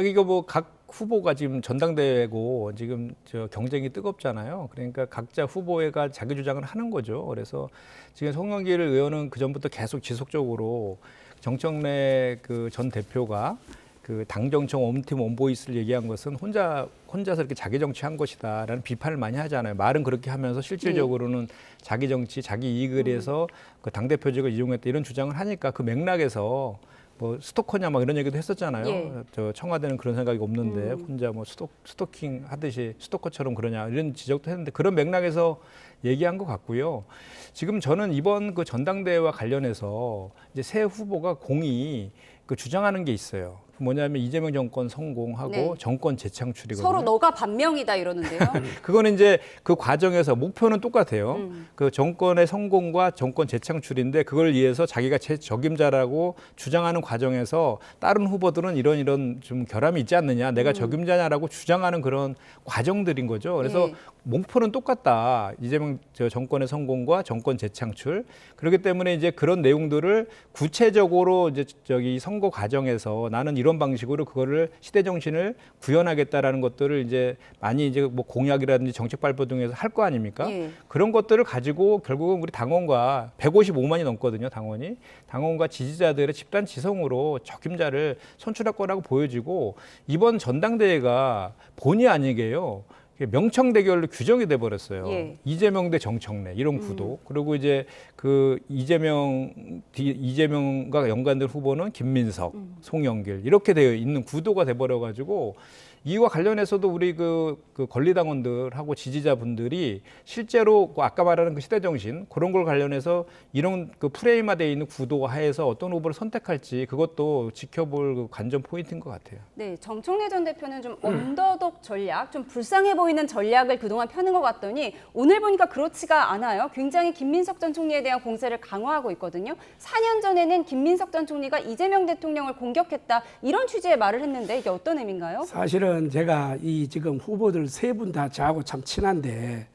이거 뭐 각 후보가 지금 전당대회고 지금 경쟁이 뜨겁잖아요. 그러니까 각자 후보회가 자기 주장을 하는 거죠. 그래서 지금 송영길 의원은 그 전부터 계속 지속적으로 정청래 그 전 대표가 그 당정청 홈팀 원보이스를 얘기한 것은 혼자서 이렇게 자기 정치한 것이다라는 비판을 많이 하잖아요. 말은 그렇게 하면서 실질적으로는 자기 정치, 자기 이익을 위해서 그 당대표직을 이용했다 이런 주장을 하니까 그 맥락에서 뭐 스토커냐 막 이런 얘기도 했었잖아요. 예. 저 청와대는 그런 생각이 없는데 혼자 뭐 스토킹 하듯이 스토커처럼 그러냐 이런 지적도 했는데 그런 맥락에서 얘기한 것 같고요. 지금 저는 이번 그 전당대회와 관련해서 이제 새 후보가 공이 그 주장하는 게 있어요. 뭐냐면 이재명 정권 성공하고 네. 정권 재창출이거든요. 서로 너가 반명이다 이러는데요. 그거는 이제 그 과정에서 목표는 똑같아요. 그 정권의 성공과 정권 재창출인데 그걸 위해서 자기가 적임자라고 주장하는 과정에서 다른 후보들은 이런 좀 결함이 있지 않느냐, 내가 적임자냐라고 주장하는 그런 과정들인 거죠. 그래서 목표는 똑같다. 이재명 정권의 성공과 정권 재창출. 그렇기 때문에 이제 그런 내용들을 구체적으로 이제 저기 선거 과정에서 나는 이런 방식으로 그거를 시대 정신을 구현하겠다라는 것들을 이제 많이 이제 뭐 공약이라든지 정책 발표 등에서 할 거 아닙니까? 예. 그런 것들을 가지고 결국은 우리 당원과 155만이 넘거든요, 당원이. 당원과 지지자들의 집단 지성으로 적임자를 선출할 거라고 보여지고 이번 전당대회가 본의 아니게요. 명청 대결로 규정이 돼 버렸어요. 예. 이재명 대 정청래 이런 구도. 그리고 이제 그 이재명과 연관된 후보는 김민석, 송영길 이렇게 되어 있는 구도가 돼 버려 가지고 이와 관련해서도 우리 그 권리당원들하고 지지자분들이 실제로 아까 말하는 그 시대 정신 그런 걸 관련해서 이런 그 프레임화되어 있는 구도 하에서 어떤 후보를 선택할지 그것도 지켜볼 그 관전 포인트인 것 같아요. 네, 정청래 전 대표는 좀 언더독 전략, 좀 불쌍해 보이는 전략을 그동안 펴는 것 같더니 오늘 보니까 그렇지가 않아요. 굉장히 김민석 전 총리에 대한 공세를 강화하고 있거든요. 4년 전에는 김민석 전 총리가 이재명 대통령을 공격했다 이런 취지의 말을 했는데 이게 어떤 의미인가요? 사실은 제가 이 지금 후보들 세 분 다 저하고 참 친한데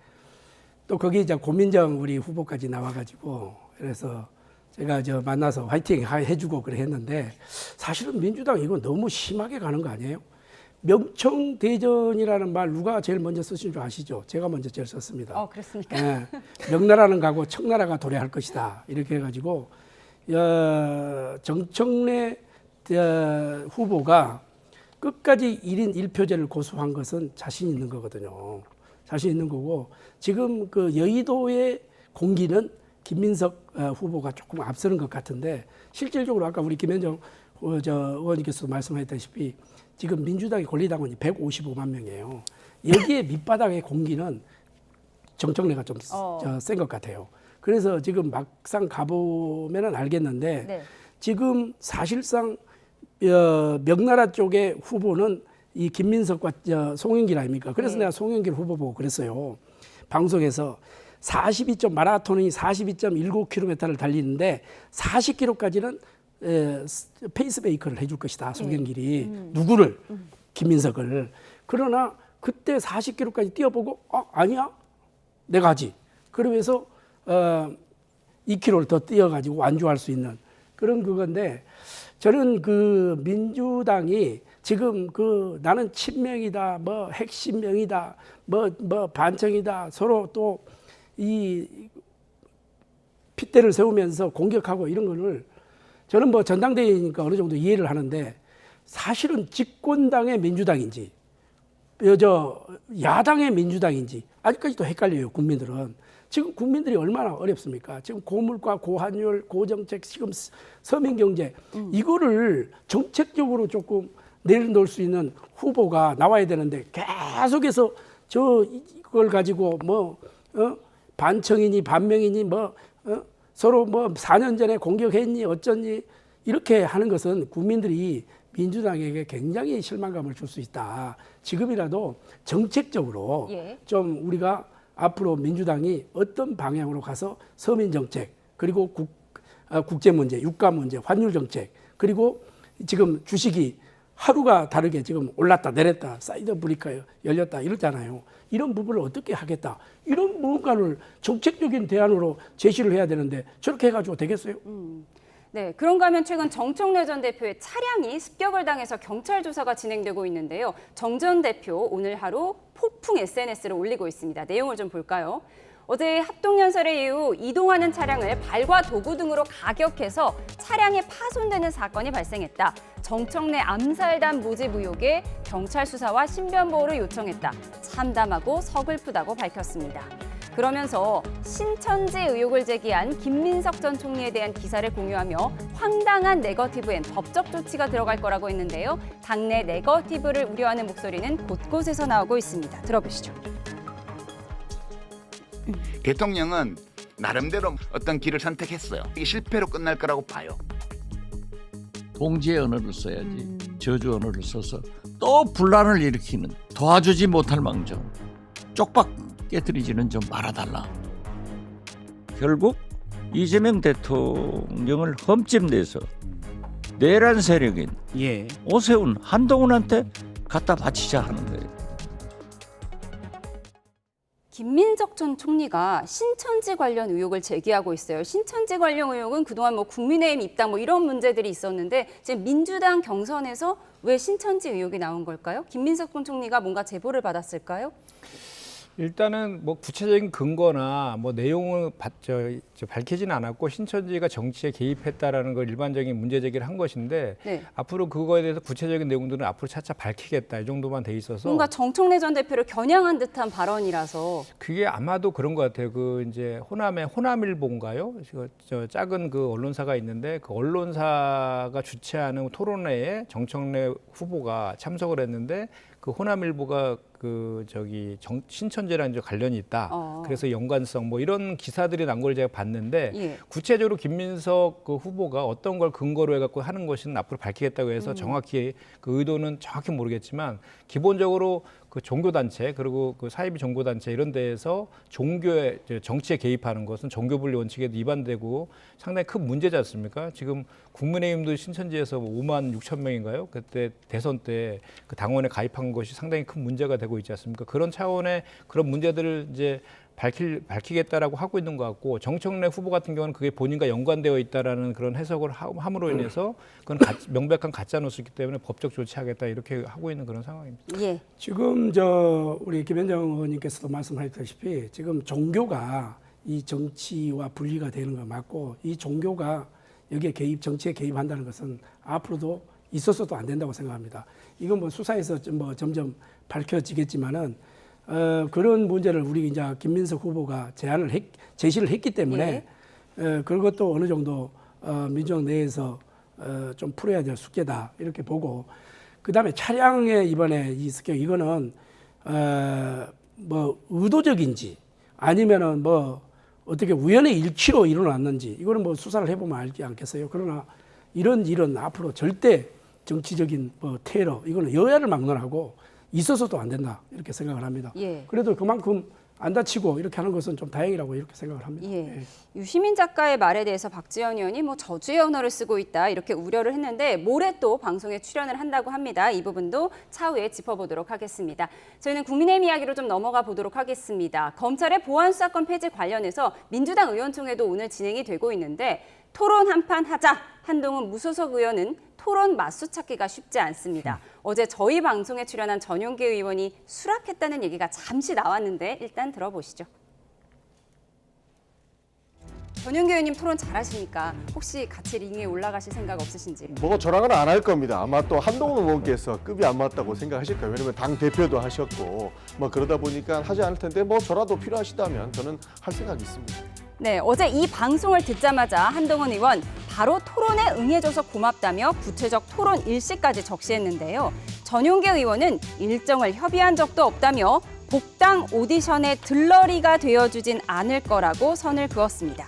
또 거기 이제 고민정 우리 후보까지 나와가지고 그래서 제가 만나서 화이팅 해주고 그래 했는데 사실은 민주당 이거 너무 심하게 가는 거 아니에요? 명청대전이라는 말 누가 제일 먼저 쓰신 줄 아시죠? 제가 먼저 제일 썼습니다. 그렇습니까? 예, 명나라는 가고 청나라가 도래할 것이다. 이렇게 해가지고 정청래 후보가 끝까지 1인 1표제를 고수한 것은 자신 있는 거거든요. 자신 있는 거고 지금 그 여의도의 공기는 김민석 후보가 조금 앞서는 것 같은데 실질적으로 아까 우리 김현정 의원님께서도 말씀하셨다시피 지금 민주당의 권리당원이 155만 명이에요. 여기에 밑바닥의 공기는 정청래가 좀 센 것 같아요. 그래서 지금 막상 가보면 알겠는데 네. 지금 사실상 명나라 쪽의 후보는 이 김민석과 송영길 아닙니까? 그래서 내가 송영길 후보 보고 그랬어요. 방송에서 마라톤이 42.19km를 달리는데 40km까지는 페이스메이커를 해줄 것이다. 송영길이. 누구를? 김민석을. 그러나 그때 40km까지 뛰어보고 아니야? 내가 하지. 그러면서 2km를 더 뛰어가지고 완주할 수 있는 그런 그건데 저는 그 민주당이 지금 나는 친명이다, 뭐 핵심명이다, 뭐 반청이다 서로 또 이 핏대를 세우면서 공격하고 이런 거를 저는 뭐 전당대회니까 어느 정도 이해를 하는데 사실은 집권당의 민주당인지 야당의 민주당인지 아직까지도 헷갈려요. 국민들은. 지금 국민들이 얼마나 어렵습니까? 지금 고물가, 고환율, 고정책, 지금 서민경제 이거를 정책적으로 조금 내려놓을 수 있는 후보가 나와야 되는데 계속해서 이걸 가지고 반청이니 반명이니 서로 4년 전에 공격했니 어쩌니 이렇게 하는 것은 국민들이 민주당에게 굉장히 실망감을 줄 수 있다. 지금이라도 정책적으로 좀 우리가 앞으로 민주당이 어떤 방향으로 가서 서민 정책 그리고 국제 문제, 유가 문제, 환율 정책 그리고 지금 주식이 하루가 다르게 지금 올랐다 내렸다 사이드 브레이크 열렸다 이러잖아요. 이런 부분을 어떻게 하겠다. 이런 뭔가를 정책적인 대안으로 제시를 해야 되는데 저렇게 해가지고 되겠어요? 네, 그런가 하면 최근 정청래 전 대표의 차량이 습격을 당해서 경찰 조사가 진행되고 있는데요. 정 전 대표 오늘 하루 폭풍 SNS를 올리고 있습니다. 내용을 좀 볼까요? 어제 합동연설의 이후 이동하는 차량을 발과 도구 등으로 가격해서 차량이 파손되는 사건이 발생했다. 정청래 암살단 모집 의혹에 경찰 수사와 신변보호를 요청했다. 참담하고 서글프다고 밝혔습니다. 그러면서 신천지 의혹을 제기한 김민석 전 총리에 대한 기사를 공유하며 황당한 네거티브엔 법적 조치가 들어갈 거라고 했는데요. 당내 네거티브를 우려하는 목소리는 곳곳에서 나오고 있습니다. 들어보시죠. 대통령은 나름대로 어떤 길을 선택했어요. 이게 실패로 끝날 거라고 봐요. 동지의 언어를 써야지. 저주 언어를 써서 또 분란을 일으키는 도와주지 못할 망정. 쪽박 깨뜨리지는 좀 말아달라. 결국 이재명 대통령을 흠집내서 내란 세력인 오세훈, 한동훈한테 갖다 바치자 하는 거예요. 김민석 전 총리가 신천지 관련 의혹을 제기하고 있어요. 신천지 관련 의혹은 그동안 국민의힘 입당 이런 문제들이 있었는데 지금 민주당 경선에서 왜 신천지 의혹이 나온 걸까요? 김민석 전 총리가 뭔가 제보를 받았을까요? 일단은 구체적인 근거나 내용을 밝히지는 않았고 신천지가 정치에 개입했다라는 걸 일반적인 문제 제기를 한 것인데 앞으로 그거에 대해서 구체적인 내용들은 앞으로 차차 밝히겠다 이 정도만 돼 있어서 뭔가 정청래 전 대표를 겨냥한 듯한 발언이라서 그게 아마도 그런 것 같아요. 이제 호남의 호남일보인가요? 작은 언론사가 있는데 그 언론사가 주최하는 토론회에 정청래 후보가 참석을 했는데 그 호남일보가 신천지랑 관련이 있다. 그래서 연관성 이런 기사들이 난 걸 제가 봤는데 구체적으로 김민석 후보가 어떤 걸 근거로 해갖고 하는 것은 앞으로 밝히겠다고 해서 정확히 그 의도는 정확히 모르겠지만 기본적으로 그 종교단체 그리고 그 사이비 종교단체 이런 데에서 종교의 정치에 개입하는 것은 종교분리 원칙에도 위반되고 상당히 큰 문제지 않습니까? 지금 국민의힘도 신천지에서 5만 6천 명인가요? 그때 대선 때 그 당원에 가입한 것이 상당히 큰 문제가 되고 있지 않습니까? 그런 차원의 그런 문제들을 이제 밝히겠다라고 하고 있는 것 같고 정청래 후보 같은 경우는 그게 본인과 연관되어 있다라는 그런 해석을 함으로 인해서 그건 명백한 가짜 뉴스이기 때문에 법적 조치하겠다 이렇게 하고 있는 그런 상황입니다. 지금 우리 김현정 의원님께서도 말씀하셨다시피 지금 종교가 이 정치와 분리가 되는 거 맞고 이 종교가 여기에 정치에 개입한다는 것은 앞으로도 있어서도 안 된다고 생각합니다. 이건 수사에서 점점 밝혀지겠지만은 그런 문제를 우리 이제 김민석 후보가 제시를 했기 때문에 그것도 어느 정도 민주당 내에서 좀 풀어야 될 숙제다 이렇게 보고 그다음에 차량에 이번에 이 습격 이거는 의도적인지 아니면은 어떻게 우연의 일치로 일어났는지 이거는 수사를 해보면 알지 않겠어요. 그러나 이런 일은 앞으로 절대 정치적인 테러 이거는 여야를 막론하고 있어서도 안 된다 이렇게 생각을 합니다. 그래도 그만큼 안 다치고 이렇게 하는 것은 좀 다행이라고 이렇게 생각을 합니다. 유시민 작가의 말에 대해서 박지원 의원이 저주의 언어를 쓰고 있다 이렇게 우려를 했는데 모레 또 방송에 출연을 한다고 합니다. 이 부분도 차후에 짚어보도록 하겠습니다. 저희는 국민의힘 이야기로 좀 넘어가 보도록 하겠습니다. 검찰의 보안수사권 폐지 관련해서 민주당 의원총회도 오늘 진행이 되고 있는데 토론 한판 하자. 한동훈 무소속 의원은 토론 맞수 찾기가 쉽지 않습니다. 어제 저희 방송에 출연한 전용기 의원이 수락했다는 얘기가 잠시 나왔는데 일단 들어보시죠. 전용기 의원님 토론 잘하시니까 혹시 같이 링에 올라가실 생각 없으신지? 뭐 저랑은 안 할 겁니다. 아마 또 한동훈 의원께서 급이 안 맞다고 생각하실 거예요. 왜냐면 당 대표도 하셨고 뭐 그러다 보니까 하지 않을 텐데 뭐 저라도 필요하시다면 저는 할 생각이 있습니다. 네, 어제 이 방송을 듣자마자 한동훈 의원 바로 토론에 응해줘서 고맙다며 구체적 토론 일시까지 적시했는데요. 전용기 의원은 일정을 협의한 적도 없다며 복당 오디션의 들러리가 되어주진 않을 거라고 선을 그었습니다.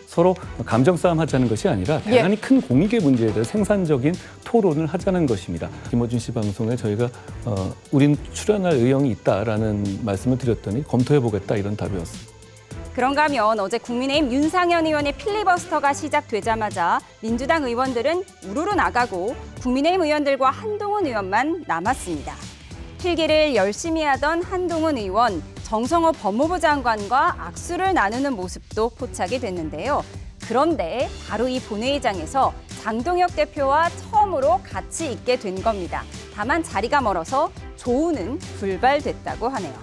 서로 감정 싸움 하자는 것이 아니라 대단히 큰 공익의 문제에 대해 생산적인 토론을 하자는 것입니다. 김어준 씨 방송에 저희가 우린 출연할 의향이 있다라는 말씀을 드렸더니 검토해보겠다 이런 답이었습니다. 그런가 하면 어제 국민의힘 윤상현 의원의 필리버스터가 시작되자마자 민주당 의원들은 우르르 나가고 국민의힘 의원들과 한동훈 의원만 남았습니다. 필기를 열심히 하던 한동훈 의원, 정성호 법무부 장관과 악수를 나누는 모습도 포착이 됐는데요. 그런데 바로 이 본회의장에서 장동혁 대표와 처음으로 같이 있게 된 겁니다. 다만 자리가 멀어서 조우는 불발됐다고 하네요.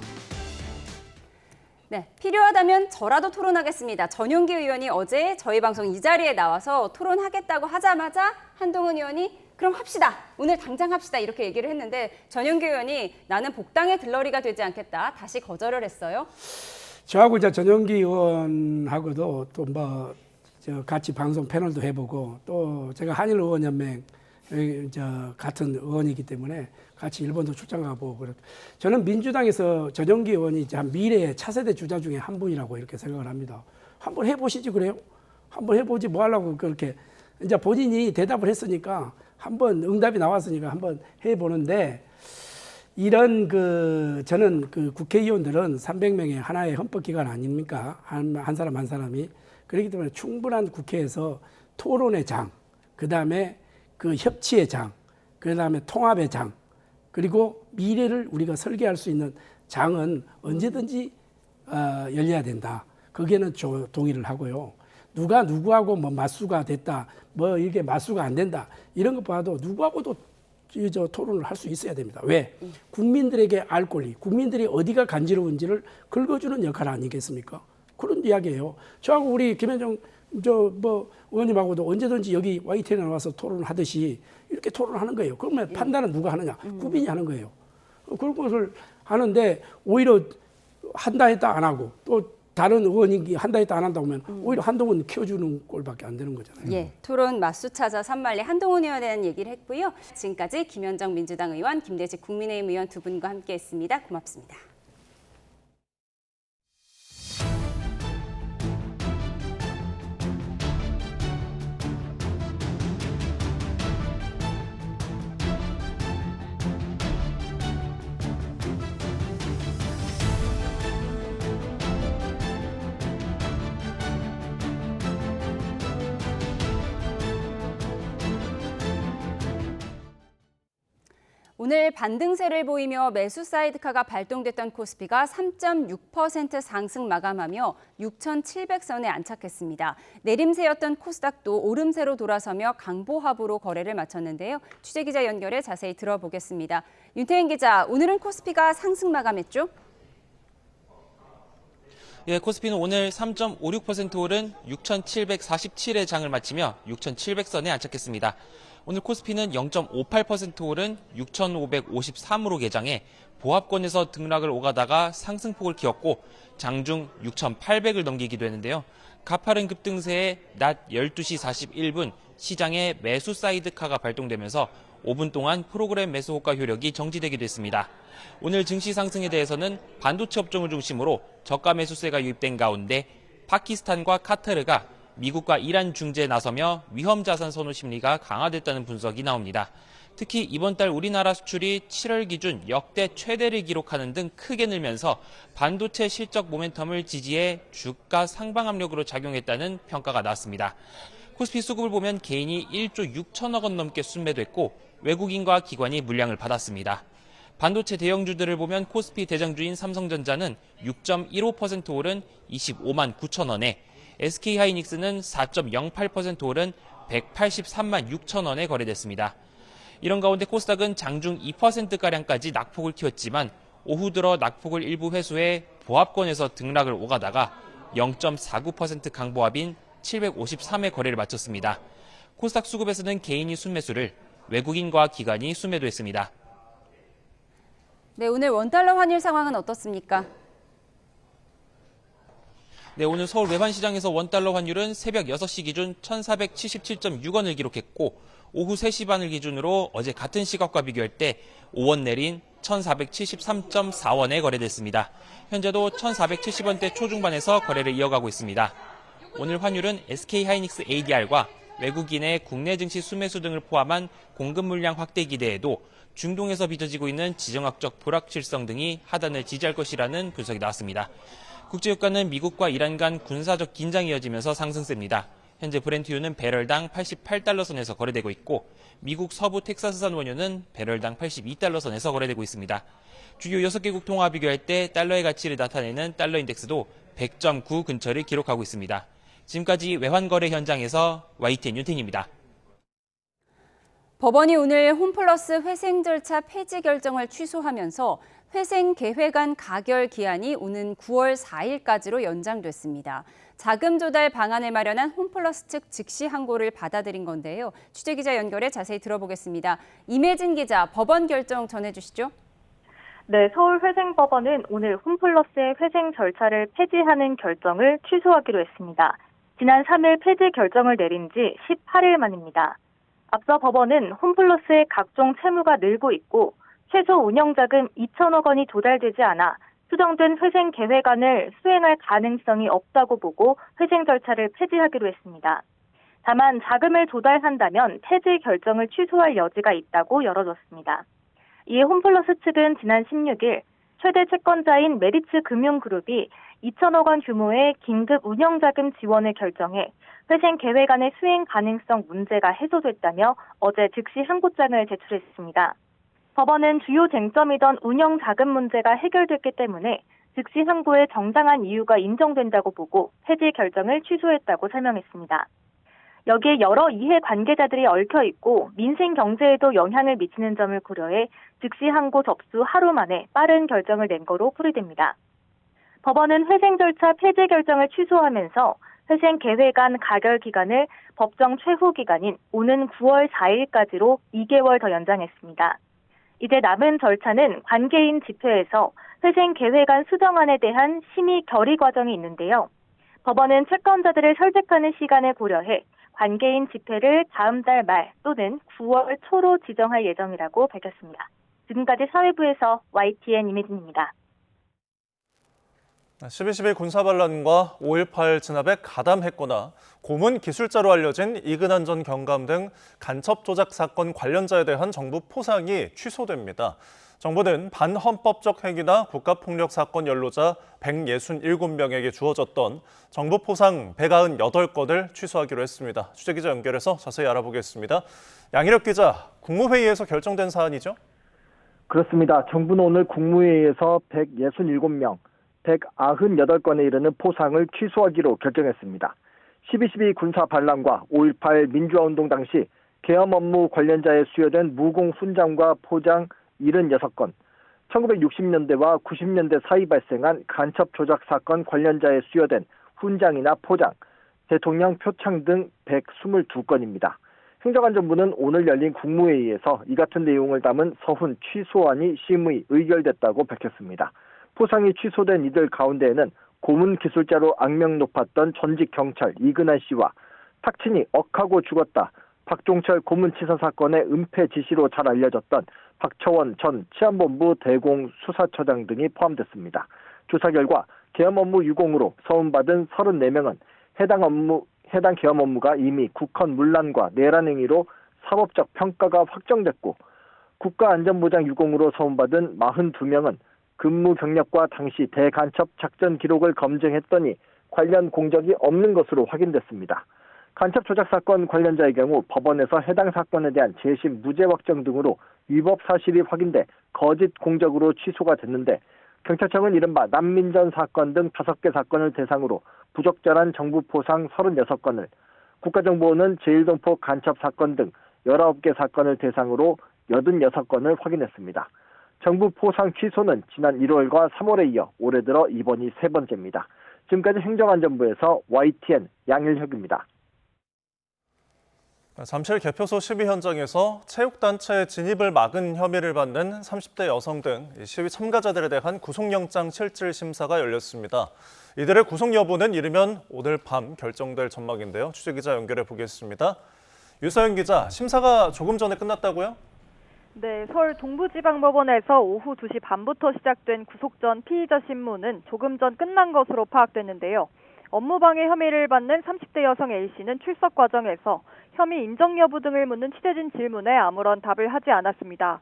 네, 필요하다면 저라도 토론하겠습니다. 전용기 의원이 어제 저희 방송 이 자리에 나와서 토론하겠다고 하자마자 한동훈 의원이 그럼 합시다. 오늘 당장 합시다. 이렇게 얘기를 했는데 전용기 의원이 나는 복당의 들러리가 되지 않겠다. 다시 거절을 했어요. 저하고 이제 전용기 의원하고도 또 뭐 같이 방송 패널도 해보고 또 제가 한일 의원연맹 같은 의원이기 때문에 같이 일본도 출장 가보고 그렇. 저는 민주당에서 전용기 의원이 한 미래의 차세대 주자 중에 한 분이라고 이렇게 생각을 합니다. 한번 해보시지 그래요? 한번 해보지 뭐 하려고 그렇게 이제 본인이 대답을 했으니까 한번 응답이 나왔으니까 한번 해보는데 이런 저는 국회의원들은 300명의 하나의 헌법기관 아닙니까? 한 사람 한 사람이. 그렇기 때문에 충분한 국회에서 토론의 장, 그 다음에 협치의 장, 그 다음에 통합의 장, 그리고 미래를 우리가 설계할 수 있는 장은 언제든지 열려야 된다. 거기에는 동의를 하고요. 누가 누구하고 뭐 맞수가 됐다, 뭐 이게 맞수가 안 된다 이런 것 봐도 누구하고도 토론을 할 수 있어야 됩니다. 왜? 국민들에게 알 권리, 국민들이 어디가 간지러운지를 긁어주는 역할 아니겠습니까? 그런 이야기예요. 저하고 우리 김현정 의원님하고도 언제든지 여기 YTN에 나와서 토론을 하듯이 이렇게 토론을 하는 거예요. 그러면 판단은 누가 하느냐? 국민이 하는 거예요. 그런 것을 하는데 오히려 한다 했다 안 하고 또 다른 의원이 한다 했다 안 한다 보면 오히려 한동훈 키워주는 꼴밖에 안 되는 거잖아요. 예, 토론 맞수 찾아 산말리 한동훈 의원에 대한 얘기를 했고요. 지금까지 김현정 민주당 의원, 김대식 국민의힘 의원 두 분과 함께했습니다. 고맙습니다. 오늘 반등세를 보이며 매수 사이드카가 발동됐던 코스피가 3.6% 상승 마감하며 6,700선에 안착했습니다. 내림세였던 코스닥도 오름세로 돌아서며 강보합으로 거래를 마쳤는데요. 취재기자 연결해 자세히 들어보겠습니다. 윤태인 기자, 오늘은 코스피가 상승 마감했죠? 예, 코스피는 오늘 3.56% 오른 6,747의 장을 마치며 6,700선에 안착했습니다. 오늘 코스피는 0.58% 오른 6,553으로 개장해 보합권에서 등락을 오가다가 상승폭을 키웠고 장중 6,800을 넘기기도 했는데요. 가파른 급등세에 낮 12시 41분 시장에 매수 사이드카가 발동되면서 5분 동안 프로그램 매수 호가 효력이 정지되기도 했습니다. 오늘 증시 상승에 대해서는 반도체 업종을 중심으로 저가 매수세가 유입된 가운데 파키스탄과 카타르가 미국과 이란 중재에 나서며 위험 자산 선호 심리가 강화됐다는 분석이 나옵니다. 특히 이번 달 우리나라 수출이 7월 기준 역대 최대를 기록하는 등 크게 늘면서 반도체 실적 모멘텀을 지지해 주가 상방 압력으로 작용했다는 평가가 나왔습니다. 코스피 수급을 보면 개인이 1조 6천억 원 넘게 순매됐고 외국인과 기관이 물량을 받았습니다. 반도체 대형주들을 보면 코스피 대장주인 삼성전자는 6.15% 오른 25만 9천 원에 SK하이닉스는 4.08% 오른 183만 6천 원에 거래됐습니다. 이런 가운데 코스닥은 장중 2%가량까지 낙폭을 키웠지만 오후 들어 낙폭을 일부 회수해 보합권에서 등락을 오가다가 0.49% 강보합인 753의 거래를 마쳤습니다. 코스닥 수급에서는 개인이 순매수를, 외국인과 기관이 순매도했습니다. 네, 오늘 원달러 환율 상황은 어떻습니까? 네, 오늘 서울 외환시장에서 원달러 환율은 새벽 6시 기준 1,477.6원을 기록했고 오후 3시 반을 기준으로 어제 같은 시각과 비교할 때 5원 내린 1,473.4원에 거래됐습니다. 현재도 1,470원대 초중반에서 거래를 이어가고 있습니다. 오늘 환율은 SK하이닉스 ADR과 외국인의 국내 증시 순매수 등을 포함한 공급 물량 확대 기대에도 중동에서 빚어지고 있는 지정학적 불확실성 등이 하단을 지지할 것이라는 분석이 나왔습니다. 국제유가는 미국과 이란 간 군사적 긴장이 이어지면서 상승세입니다. 현재 브렌트유는 배럴당 88달러 선에서 거래되고 있고 미국 서부 텍사스산 원유는 배럴당 82달러 선에서 거래되고 있습니다. 주요 6개국 통화 비교할 때 달러의 가치를 나타내는 달러 인덱스도 100.9 근처를 기록하고 있습니다. 지금까지 외환거래 현장에서 YTN 윤택입니다. 법원이 오늘 홈플러스 회생 절차 폐지 결정을 취소하면서 회생 계획안 가결 기한이 오는 9월 4일까지로 연장됐습니다. 자금 조달 방안을 마련한 홈플러스 측 즉시 항고를 받아들인 건데요. 취재기자 연결해 자세히 들어보겠습니다. 임혜진 기자, 법원 결정 전해주시죠. 네, 서울회생법원은 오늘 홈플러스의 회생 절차를 폐지하는 결정을 취소하기로 했습니다. 지난 3일 폐지 결정을 내린 지 18일 만입니다. 앞서 법원은 홈플러스의 각종 채무가 늘고 있고 최소 운영자금 2천억 원이 조달되지 않아 수정된 회생 계획안을 수행할 가능성이 없다고 보고 회생 절차를 폐지하기로 했습니다. 다만 자금을 조달한다면 폐지 결정을 취소할 여지가 있다고 열어줬습니다. 이에 홈플러스 측은 지난 16일 최대 채권자인 메리츠 금융그룹이 2천억 원 규모의 긴급 운영자금 지원을 결정해 회생 계획안의 수행 가능성 문제가 해소됐다며 어제 즉시 항고장을 제출했습니다. 법원은 주요 쟁점이던 운영자금 문제가 해결됐기 때문에 즉시 항고의 정당한 이유가 인정된다고 보고 폐지 결정을 취소했다고 설명했습니다. 여기에 여러 이해 관계자들이 얽혀 있고 민생 경제에도 영향을 미치는 점을 고려해 즉시 항고 접수 하루 만에 빠른 결정을 낸 거로 풀이됩니다. 법원은 회생 절차 폐지 결정을 취소하면서 회생 계획안 가결 기간을 법정 최후 기간인 오는 9월 4일까지로 2개월 더 연장했습니다. 이제 남은 절차는 관계인 집회에서 회생 계획안 수정안에 대한 심의 결의 과정이 있는데요. 법원은 채권자들을 설득하는 시간을 고려해 관계인 집회를 다음 달 말 또는 9월 초로 지정할 예정이라고 밝혔습니다. 지금까지 사회부에서 YTN 임혜진입니다. 12.12 군사반란과 5.18 진압에 가담했거나 고문 기술자로 알려진 이근한 전 경감 등 간첩 조작 사건 관련자에 대한 정부 포상이 취소됩니다. 정부는 반헌법적 행위나 국가폭력 사건 연루자 167명에게 주어졌던 정부 포상 198건을 취소하기로 했습니다. 취재기자 연결해서 자세히 알아보겠습니다. 양희력 기자, 국무회의에서 결정된 사안이죠? 그렇습니다. 정부는 오늘 국무회의에서 167명, 198건에 이르는 포상을 취소하기로 결정했습니다. 12.12 군사 반란과 5.18 민주화운동 당시 계엄 업무 관련자에 수여된 무공 훈장과 포장 76건, 1960년대와 90년대 사이 발생한 간첩 조작 사건 관련자에 수여된 훈장이나 포장, 대통령 표창 등 122건입니다. 행정안전부는 오늘 열린 국무회의에서 이 같은 내용을 담은 서훈 취소안이 심의 의결됐다고 밝혔습니다. 포상이 취소된 이들 가운데에는 고문 기술자로 악명 높았던 전직 경찰 이근한 씨와 탁친이 억하고 죽었다, 박종철 고문치사 사건의 은폐 지시로 잘 알려졌던 박처원 전 치안본부 대공수사처장 등이 포함됐습니다. 조사 결과 계엄 업무 유공으로 서운받은 34명은 해당 계엄 업무가 이미 국헌 문란과 내란 행위로 사법적 평가가 확정됐고 국가안전보장 유공으로 서운받은 42명은 근무 경력과 당시 대간첩 작전 기록을 검증했더니 관련 공적이 없는 것으로 확인됐습니다. 간첩 조작 사건 관련자의 경우 법원에서 해당 사건에 대한 재심 무죄 확정 등으로 위법 사실이 확인돼 거짓 공적으로 취소가 됐는데 경찰청은 이른바 난민전 사건 등 5개 사건을 대상으로 부적절한 정부 포상 36건을, 국가정보원은 제1동포 간첩 사건 등 19개 사건을 대상으로 86건을 확인했습니다. 정부 포상 취소는 지난 1월과 3월에 이어 올해 들어 이번이 세 번째입니다. 지금까지 행정안전부에서 YTN 양일혁입니다. 잠실 개표소 시위 현장에서 체육단체 진입을 막은 혐의를 받는 30대 여성 등 시위 참가자들에 대한 구속영장 실질 심사가 열렸습니다. 이들의 구속 여부는 이르면 오늘 밤 결정될 전망인데요. 취재기자 연결해 보겠습니다. 유서연 기자, 심사가 조금 전에 끝났다고요? 네, 서울 동부지방법원에서 오후 2시 반부터 시작된 구속 전 피의자 신문은 조금 전 끝난 것으로 파악됐는데요. 업무방해 혐의를 받는 30대 여성 A씨는 출석 과정에서 혐의 인정 여부 등을 묻는 취재진 질문에 아무런 답을 하지 않았습니다.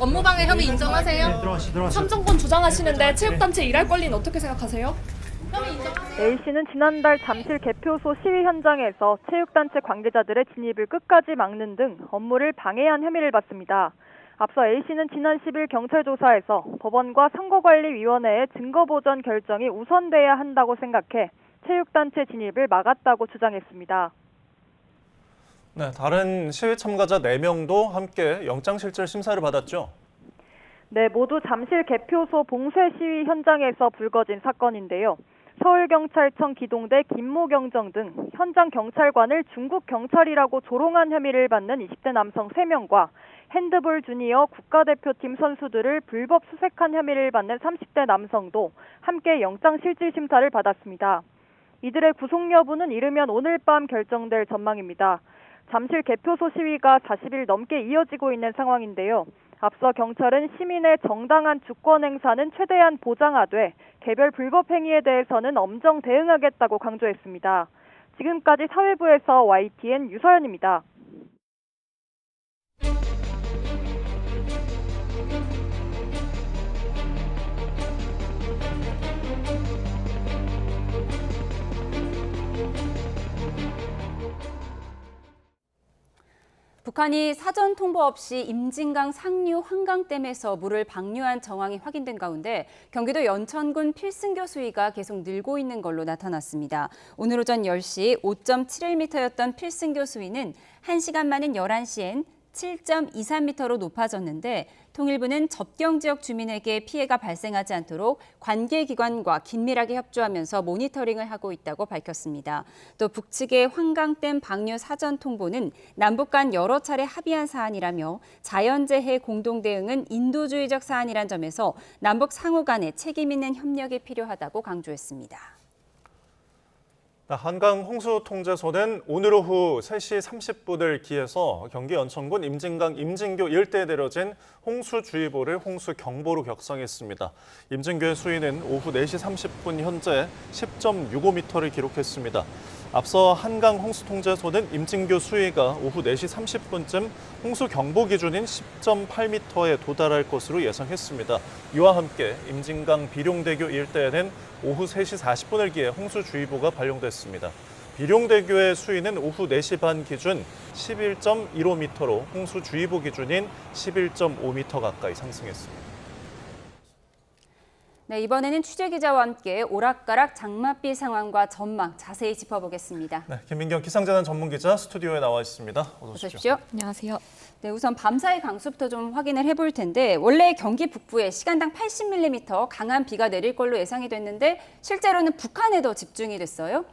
업무방해 혐의 인정하세요? 참정권 주장하시는데 체육단체 일할 권리는 어떻게 생각하세요? A씨는 지난달 잠실 개표소 시위 현장에서 체육단체 관계자들의 진입을 끝까지 막는 등 업무를 방해한 혐의를 받습니다. 앞서 A씨는 지난 10일 경찰 조사에서 법원과 선거관리위원회의 증거보전 결정이 우선돼야 한다고 생각해 체육단체 진입을 막았다고 주장했습니다. 네, 다른 시위 참가자 4명도 함께 영장실질 심사를 받았죠? 네, 모두 잠실 개표소 봉쇄 시위 현장에서 불거진 사건인데요. 서울경찰청 기동대 김모경정 등 현장 경찰관을 중국 경찰이라고 조롱한 혐의를 받는 20대 남성 3명과 핸드볼 주니어 국가대표팀 선수들을 불법 수색한 혐의를 받는 30대 남성도 함께 영장실질심사를 받았습니다. 이들의 구속 여부는 이르면 오늘 밤 결정될 전망입니다. 잠실 개표소 시위가 40일 넘게 이어지고 있는 상황인데요. 앞서 경찰은 시민의 정당한 주권 행사는 최대한 보장하되 개별 불법 행위에 대해서는 엄정 대응하겠다고 강조했습니다. 지금까지 사회부에서 YTN 유서연입니다. 북한이 사전 통보 없이 임진강 상류 환강댐에서 물을 방류한 정황이 확인된 가운데 경기도 연천군 필승교 수위가 계속 늘고 있는 걸로 나타났습니다. 오늘 오전 10시 5.71m였던 필승교 수위는 1시간 만인 11시엔 7.23m로 높아졌는데 통일부는 접경 지역 주민에게 피해가 발생하지 않도록 관계기관과 긴밀하게 협조하면서 모니터링을 하고 있다고 밝혔습니다. 또 북측의 환강댐 방류 사전 통보는 남북 간 여러 차례 합의한 사안이라며 자연재해 공동 대응은 인도주의적 사안이란 점에서 남북 상호 간의 책임 있는 협력이 필요하다고 강조했습니다. 한강 홍수통제소는 오늘 오후 3시 30분을 기해서 경기 연천군 임진강 임진교 일대에 내려진 홍수주의보를 홍수경보로 격상했습니다. 임진교의 수위는 오후 4시 30분 현재 10.65m를 기록했습니다. 앞서 한강 홍수통제소는 임진교 수위가 오후 4시 30분쯤 홍수경보 기준인 10.8m에 도달할 것으로 예상했습니다. 이와 함께 임진강 비룡대교 일대에는 오후 3시 40분을 기해 홍수주의보가 발령됐습니다. 비룡대교의 수위는 오후 4시 반 기준 11.15m로 홍수주의보 기준인 11.5m 가까이 상승했습니다. 네, 이번에는 취재기자와 함께 오락가락 장맛비 상황과 전망 자세히 짚어보겠습니다. 네, 김민경 기상재난 전문기자 스튜디오에 나와 있습니다. 어서 오십시오. 안녕하세요. 네, 우선 밤사이 강수부터 좀 확인을 해볼 텐데 원래 경기 북부에 시간당 80mm 강한 비가 내릴 걸로 예상이 됐는데 실제로는 북한에도 집중이 됐어요.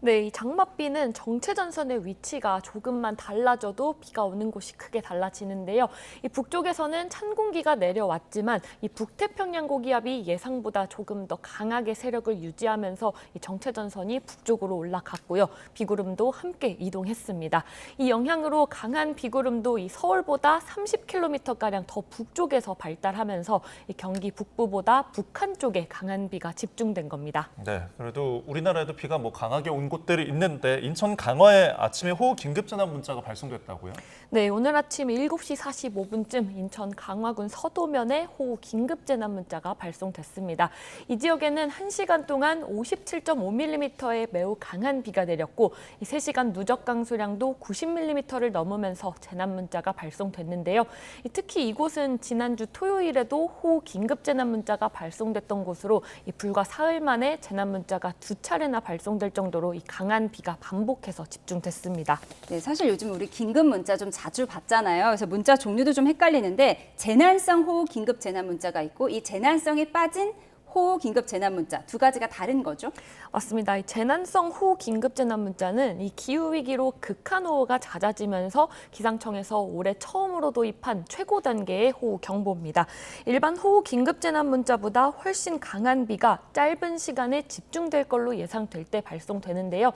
네, 이 장맛비는 정체전선의 위치가 조금만 달라져도 비가 오는 곳이 크게 달라지는데요. 이 북쪽에서는 찬 공기가 내려왔지만 이 북태평양 고기압이 예상보다 조금 더 강하게 세력을 유지하면서 이 정체전선이 북쪽으로 올라갔고요. 비구름도 함께 이동했습니다. 이 영향으로 강한 비구름도 이 서울보다 30km가량 더 북쪽에서 발달하면서 이 경기 북부보다 북한 쪽에 강한 비가 집중된 겁니다. 네, 그래도 우리나라에도 비가 강하게 온 곳들이 있는데 인천 강화에 아침에 호우 긴급재난 문자가 발송됐다고요? 네, 오늘 아침 7시 45분쯤 인천 강화군 서도면에 호우 긴급재난 문자가 발송됐습니다. 이 지역에는 1시간 동안 57.5mm의 매우 강한 비가 내렸고 이 3시간 누적 강수량도 90mm를 넘으면서 재난 문자가 발송됐는데요. 특히 이곳은 지난주 토요일에도 호우 긴급재난 문자가 발송됐던 곳으로 불과 사흘 만에 재난 문자가 2차례나 발송될 정도로 강한 비가 반복해서 집중됐습니다. 네, 사실 요즘 우리 긴급 문자 좀 자주 받잖아요. 그래서 문자 종류도 좀 헷갈리는데 재난성 호우 긴급 재난 문자가 있고 이 재난성에 빠진 호우 긴급 재난 문자 두 가지가 다른 거죠? 맞습니다. 이 재난성 호우 긴급 재난 문자는 이 기후 위기로 극한호우가 잦아지면서 기상청에서 올해 처음으로 도입한 최고 단계의 호우 경보입니다. 일반 호우 긴급 재난 문자보다 훨씬 강한 비가 짧은 시간에 집중될 걸로 예상될 때 발송되는데요.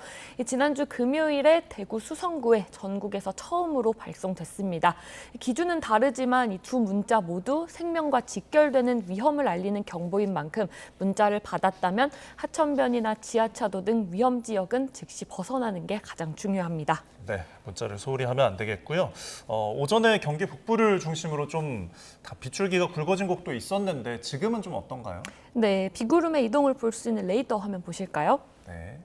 지난주 금요일에 대구 수성구에 전국에서 처음으로 발송됐습니다. 기준은 다르지만 이 두 문자 모두 생명과 직결되는 위험을 알리는 경보인 만큼 문자를 받았다면 하천변이나 지하차도 등 위험 지역은 즉시 벗어나는 게 가장 중요합니다. 네, 문자를 소홀히 하면 안 되겠고요. 오전에 경기 북부를 중심으로 좀 다 빗줄기가 굵어진 곳도 있었는데 지금은 좀 어떤가요? 네, 비구름의 이동을 볼 수 있는 레이더 화면 보실까요? 네.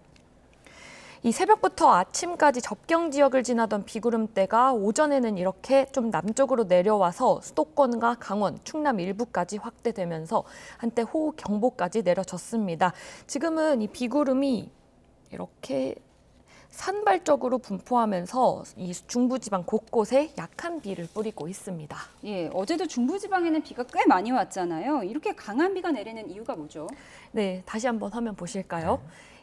이 새벽부터 아침까지 접경 지역을 지나던 비구름대가 오전에는 이렇게 좀 남쪽으로 내려와서 수도권과 강원, 충남 일부까지 확대되면서 한때 호우 경보까지 내려졌습니다. 지금은 이 비구름이 이렇게 산발적으로 분포하면서 이 중부지방 곳곳에 약한 비를 뿌리고 있습니다. 예, 어제도 중부지방에는 비가 꽤 많이 왔잖아요. 이렇게 강한 비가 내리는 이유가 뭐죠? 네, 다시 한번 화면 보실까요?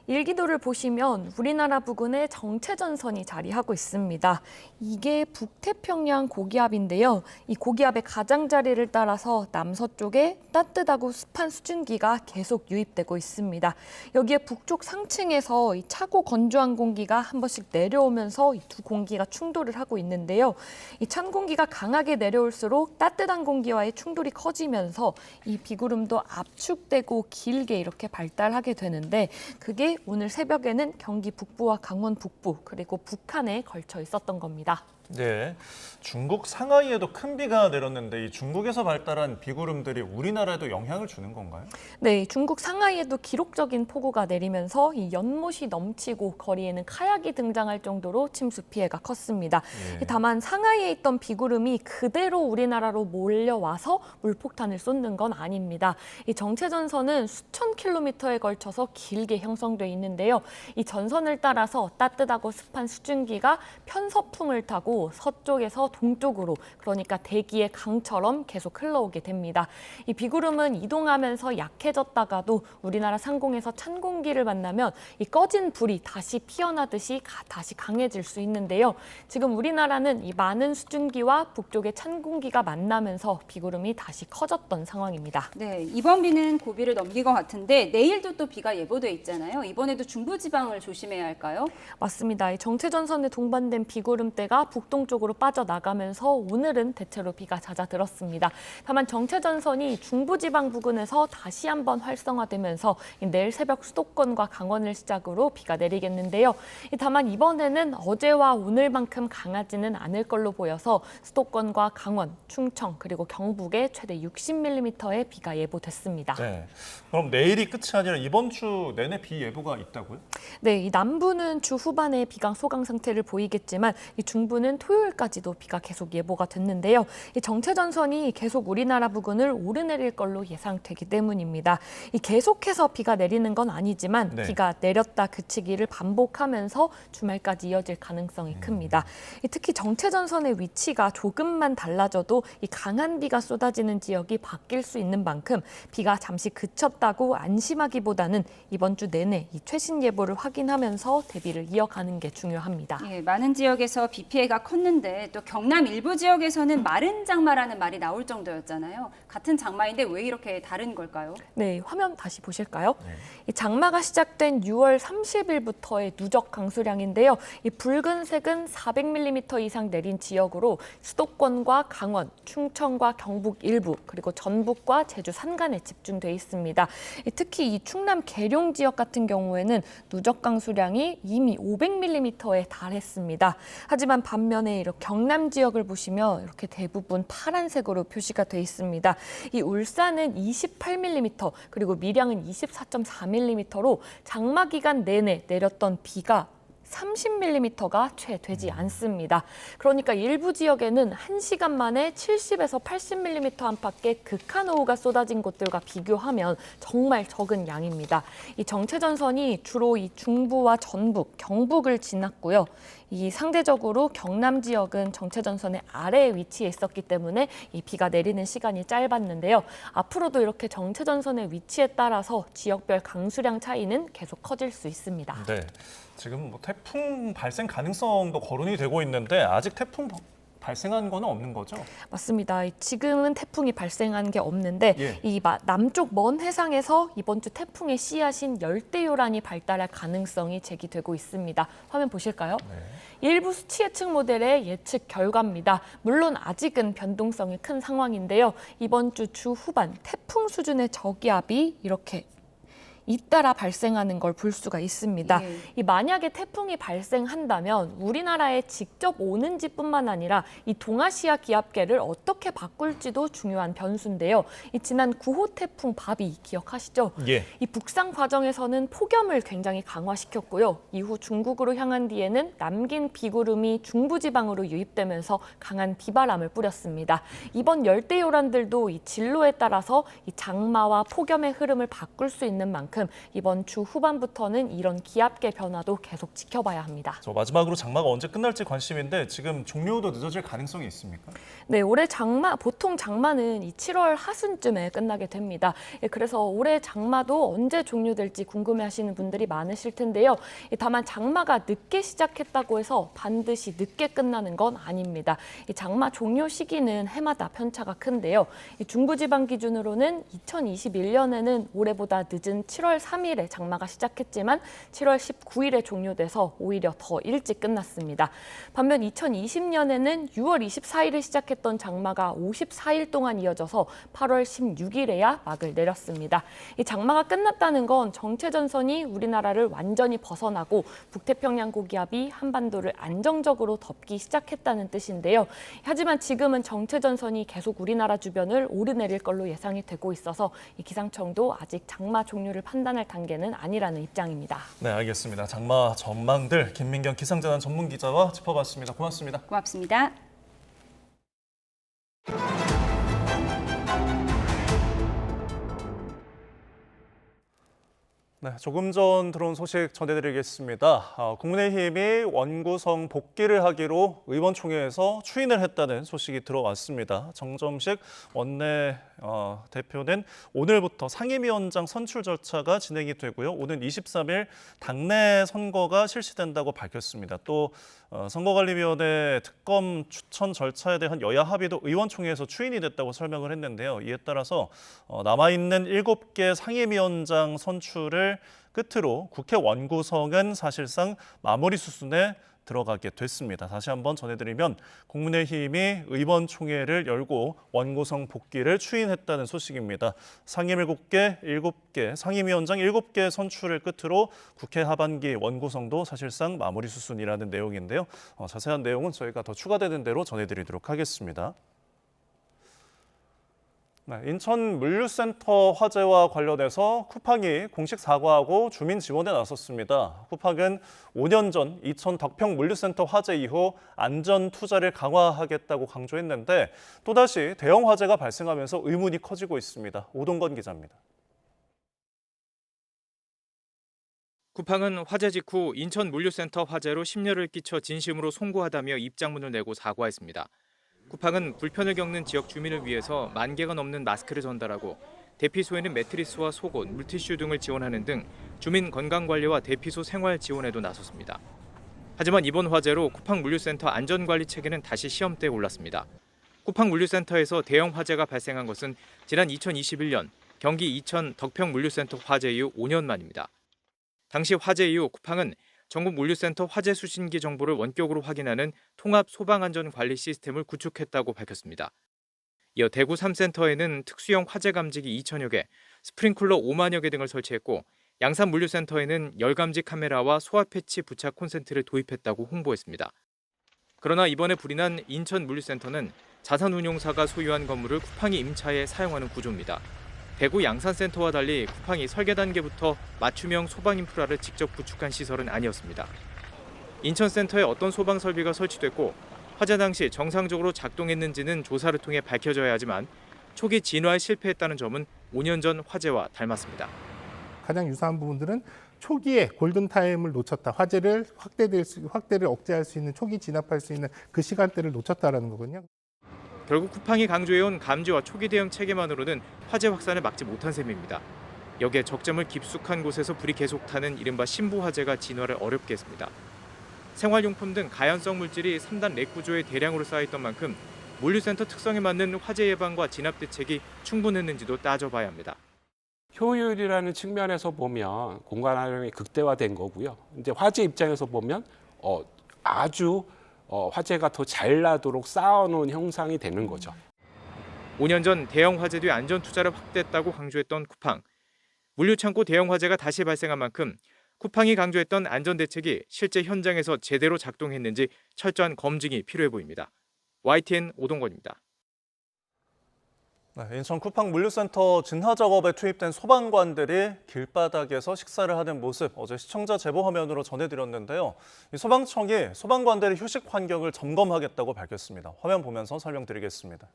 일기도를 보시면 우리나라 부근에 정체전선이 자리하고 있습니다. 이게 북태평양 고기압인데요. 이 고기압의 가장자리를 따라서 남서쪽에 따뜻하고 습한 수증기가 계속 유입되고 있습니다. 여기에 북쪽 상층에서 이 차고 건조한 공기가 한 번씩 내려오면서 이 두 공기가 충돌을 하고 있는데요. 이 찬 공기가 강하게 내려올수록 따뜻한 공기와의 충돌이 커지면서 이 비구름도 압축되고 길게 이렇게 발달하게 되는데 그게 오늘 새벽에는 경기 북부와 강원 북부 그리고 북한에 걸쳐 있었던 겁니다. 네, 중국 상하이에도 큰 비가 내렸는데 이 중국에서 발달한 비구름들이 우리나라에도 영향을 주는 건가요? 네, 중국 상하이에도 기록적인 폭우가 내리면서 이 연못이 넘치고 거리에는 카약이 등장할 정도로 침수 피해가 컸습니다. 예. 다만 상하이에 있던 비구름이 그대로 우리나라로 몰려와서 물폭탄을 쏟는 건 아닙니다. 이 정체전선은 수천 킬로미터에 걸쳐서 길게 형성돼 있는데요. 이 전선을 따라서 따뜻하고 습한 수증기가 편서풍을 타고 서쪽에서 동쪽으로 그러니까 대기의 강처럼 계속 흘러오게 됩니다. 이 비구름은 이동하면서 약해졌다가도 우리나라 상공에서 찬 공기를 만나면 이 꺼진 불이 다시 피어나듯이 다시 강해질 수 있는데요. 지금 우리나라는 이 많은 수증기와 북쪽의 찬 공기가 만나면서 비구름이 다시 커졌던 상황입니다. 네, 이번 비는 고비를 넘긴 것 같은데 내일도 또 비가 예보돼 있잖아요. 이번에도 중부지방을 조심해야 할까요? 맞습니다. 이 정체전선에 동반된 비구름대가 북동쪽으로 빠져나가면서 오늘은 대체로 비가 잦아들었습니다. 다만 정체전선이 중부지방 부근에서 다시 한번 활성화되면서 내일 새벽 수도권과 강원을 시작으로 비가 내리겠는데요. 다만 이번에는 어제와 오늘만큼 강하지는 않을 걸로 보여서 수도권과 강원, 충청 그리고 경북에 최대 60mm의 비가 예보됐습니다. 네, 그럼 내일이 끝이 아니라 이번 주 내내 비 예보가 있다고요? 네, 이 남부는 주 후반에 비강 소강 상태를 보이겠지만 이 중부는 토요일까지도 비가 계속 예보가 됐는데요. 이 정체전선이 계속 우리나라 부근을 오르내릴 걸로 예상되기 때문입니다. 이 계속해서 비가 내리는 건 아니지만 네. 비가 내렸다 그치기를 반복하면서 주말까지 이어질 가능성이 큽니다. 특히 정체전선의 위치가 조금만 달라져도 이 강한 비가 쏟아지는 지역이 바뀔 수 있는 만큼 비가 잠시 그쳤다고 안심하기보다는 이번 주 내내 이 최신 예보를 확인하면서 대비를 이어가는 게 중요합니다. 예, 많은 지역에서 비 피해가 컸는데 또 경남 일부 지역에서는 마른 장마라는 말이 나올 정도였잖아요. 같은 장마인데 왜 이렇게 다른 걸까요? 네, 화면 다시 보실까요? 이 장마가 시작된 6월 30일부터의 누적 강수량인데요. 이 붉은색은 400mm 이상 내린 지역으로 수도권과 강원, 충청과 경북 일부, 그리고 전북과 제주 산간에 집중돼 있습니다. 특히 이 충남 계룡 지역 같은 경우에는 누적 강수량이 이미 500mm에 달했습니다. 하지만 반면에 이렇게 경남 지역을 보시면 이렇게 대부분 파란색으로 표시가 돼 있습니다. 이 울산은 28mm, 그리고 밀양은 24.4mm로 장마 기간 내내 내렸던 비가 30mm가 채 되지 않습니다. 그러니까 일부 지역에는 1시간 만에 70에서 80mm 안팎의 극한호우가 쏟아진 곳들과 비교하면 정말 적은 양입니다. 이 정체전선이 주로 이 중부와 전북, 경북을 지났고요. 이 상대적으로 경남 지역은 정체전선의 아래에 위치해 있었기 때문에 이 비가 내리는 시간이 짧았는데요. 앞으로도 이렇게 정체전선의 위치에 따라서 지역별 강수량 차이는 계속 커질 수 있습니다. 네, 지금 뭐 태풍 발생 가능성도 거론이 되고 있는데 아직 태풍 발생한 건 없는 거죠? 맞습니다. 지금은 태풍이 발생한 게 없는데 예. 이 남쪽 먼 해상에서 이번 주 태풍의 씨앗인 열대요란이 발달할 가능성이 제기되고 있습니다. 화면 보실까요? 일부 수치 예측 모델의 예측 결과입니다. 물론 아직은 변동성이 큰 상황인데요. 이번 주 후반 태풍 수준의 저기압이 이렇게 잇따라 발생하는 걸 볼 수가 있습니다. 이 만약에 태풍이 발생한다면 우리나라에 직접 오는지뿐만 아니라 이 동아시아 기압계를 어떻게 바꿀지도 중요한 변수인데요. 이 지난 9호 태풍 바비 기억하시죠? 예. 이 북상 과정에서는 폭염을 굉장히 강화시켰고요. 이후 중국으로 향한 뒤에는 남긴 비구름이 중부지방으로 유입되면서 강한 비바람을 뿌렸습니다. 이번 열대요란들도 이 진로에 따라서 이 장마와 폭염의 흐름을 바꿀 수 있는 만큼 이번 주 후반부터는 이런 기압계 변화도 계속 지켜봐야 합니다. 마지막으로 장마가 언제 끝날지 관심인데 지금 종료도 늦어질 가능성이 있습니까? 네, 올해 보통 장마는 이 7월 하순쯤에 끝나게 됩니다. 그래서 올해 장마도 언제 종료될지 궁금해하시는 분들이 많으실 텐데요. 다만 장마가 늦게 시작했다고 해서 반드시 늦게 끝나는 건 아닙니다. 이 장마 종료 시기는 해마다 편차가 큰데요. 중부지방 기준으로는 2021년에는 올해보다 늦은 7월 3일에 장마가 시작했지만 7월 19일에 종료돼서 오히려 더 일찍 끝났습니다. 반면 2020년에는 6월 24일에 시작했던 장마가 54일 동안 이어져서 8월 16일에야 막을 내렸습니다. 이 장마가 끝났다는 건 정체전선이 우리나라를 완전히 벗어나고 북태평양 고기압이 한반도를 안정적으로 덮기 시작했다는 뜻인데요. 하지만 지금은 정체전선이 계속 우리나라 주변을 오르내릴 걸로 예상이 되고 있어서 이 기상청도 아직 장마 종료를 판단할 단계는 아니라는 입장입니다. 네, 알겠습니다. 장마 전망들 김민경 기상재난 전문기자와 짚어봤습니다. 고맙습니다. 고맙습니다. 네, 조금 전 들어온 소식 전해드리겠습니다. 국민의힘이 원구성 복귀를 하기로 의원총회에서 추인을 했다는 소식이 들어왔습니다. 정점식 원내 대표는 오늘부터 상임위원장 선출 절차가 진행이 되고요. 오는 23일 당내 선거가 실시된다고 밝혔습니다. 또 선거관리위원회 특검 추천 절차에 대한 여야 합의도 의원총회에서 추인이 됐다고 설명을 했는데요. 이에 따라서 남아있는 7개 상임위원장 선출을 끝으로 국회 원구성은 사실상 마무리 수순에 들어가게 됐습니다. 다시 한번 전해드리면 국민의힘이 의원총회를 열고 원구성 복귀를 추인했다는 소식입니다. 상임 7개, 상임위원장 7개 선출을 끝으로 국회 하반기 원구성도 사실상 마무리 수순이라는 내용인데요. 자세한 내용은 저희가 더 추가되는 대로 전해드리도록 하겠습니다. 네, 인천 물류센터 화재와 관련해서 쿠팡이 공식 사과하고 주민 지원에 나섰습니다. 쿠팡은 5년 전 이천 덕평 물류센터 화재 이후 안전 투자를 강화하겠다고 강조했는데 또다시 대형 화재가 발생하면서 의문이 커지고 있습니다. 오동건 기자입니다. 쿠팡은 화재 직후 인천 물류센터 화재로 심려를 끼쳐 진심으로 송구하다며 입장문을 내고 사과했습니다. 쿠팡은 불편을 겪는 지역 주민을 위해서 10,000개가 넘는 마스크를 전달하고 대피소에는 매트리스와 속옷, 물티슈 등을 지원하는 등 주민 건강관리와 대피소 생활 지원에도 나섰습니다. 하지만 이번 화재로 쿠팡 물류센터 안전관리 체계는 다시 시험대에 올랐습니다. 쿠팡 물류센터에서 대형 화재가 발생한 것은 지난 2021년 경기 이천 덕평 물류센터 화재 이후 5년 만입니다. 당시 화재 이후 쿠팡은 전국 물류센터 화재 수신기 정보를 원격으로 확인하는 통합 소방안전관리 시스템을 구축했다고 밝혔습니다. 이어 대구 3센터에는 특수형 화재 감지기 2,000여 개, 스프링클러 5만여 개 등을 설치했고 양산 물류센터에는 열감지 카메라와 소화 패치 부착 콘센트를 도입했다고 홍보했습니다. 그러나 이번에 불이 난 인천 물류센터는 자산운용사가 소유한 건물을 쿠팡이 임차해 사용하는 구조입니다. 대구 양산센터와 달리 쿠팡이 설계 단계부터 맞춤형 소방 인프라를 직접 구축한 시설은 아니었습니다. 인천센터에 어떤 소방 설비가 설치됐고 화재 당시 정상적으로 작동했는지는 조사를 통해 밝혀져야 하지만 초기 진화에 실패했다는 점은 5년 전 화재와 닮았습니다. 가장 유사한 부분들은 초기에 골든타임을 놓쳤다. 화재를 확대를 억제할 수 있는 초기 진압할 수 있는 그 시간대를 놓쳤다라는 거군요. 결국 쿠팡이 강조해온 감지와 초기 대응 체계만으로는 화재 확산을 막지 못한 셈입니다. 여기에 적재물 깊숙한 곳에서 불이 계속 타는 이른바 신부 화재가 진화를 어렵게 했습니다. 생활용품 등 가연성 물질이 3단 렉 구조에 대량으로 쌓여있던 만큼 물류센터 특성에 맞는 화재 예방과 진압 대책이 충분했는지도 따져봐야 합니다. 효율이라는 측면에서 보면 공간 활용이 극대화된 거고요. 이제 화재 입장에서 보면 아주 화재가 더 잘 나도록 쌓아놓은 형상이 되는 거죠. 5년 전 대형 화재 뒤 안전 투자를 확대했다고 강조했던 쿠팡. 물류창고 대형 화재가 다시 발생한 만큼 쿠팡이 강조했던 안전 대책이 실제 현장에서 제대로 작동했는지 철저한 검증이 필요해 보입니다. YTN 오동건입니다. 인천 쿠팡 물류센터 진화 작업에 투입된 소방관들이 길바닥에서 식사를 하는 모습 어제 시청자 제보 화면으로 전해드렸는데요. 이 소방청이 소방관들의 휴식 환경을 점검하겠다고 밝혔습니다. 화면 보면서 설명드리겠습니다.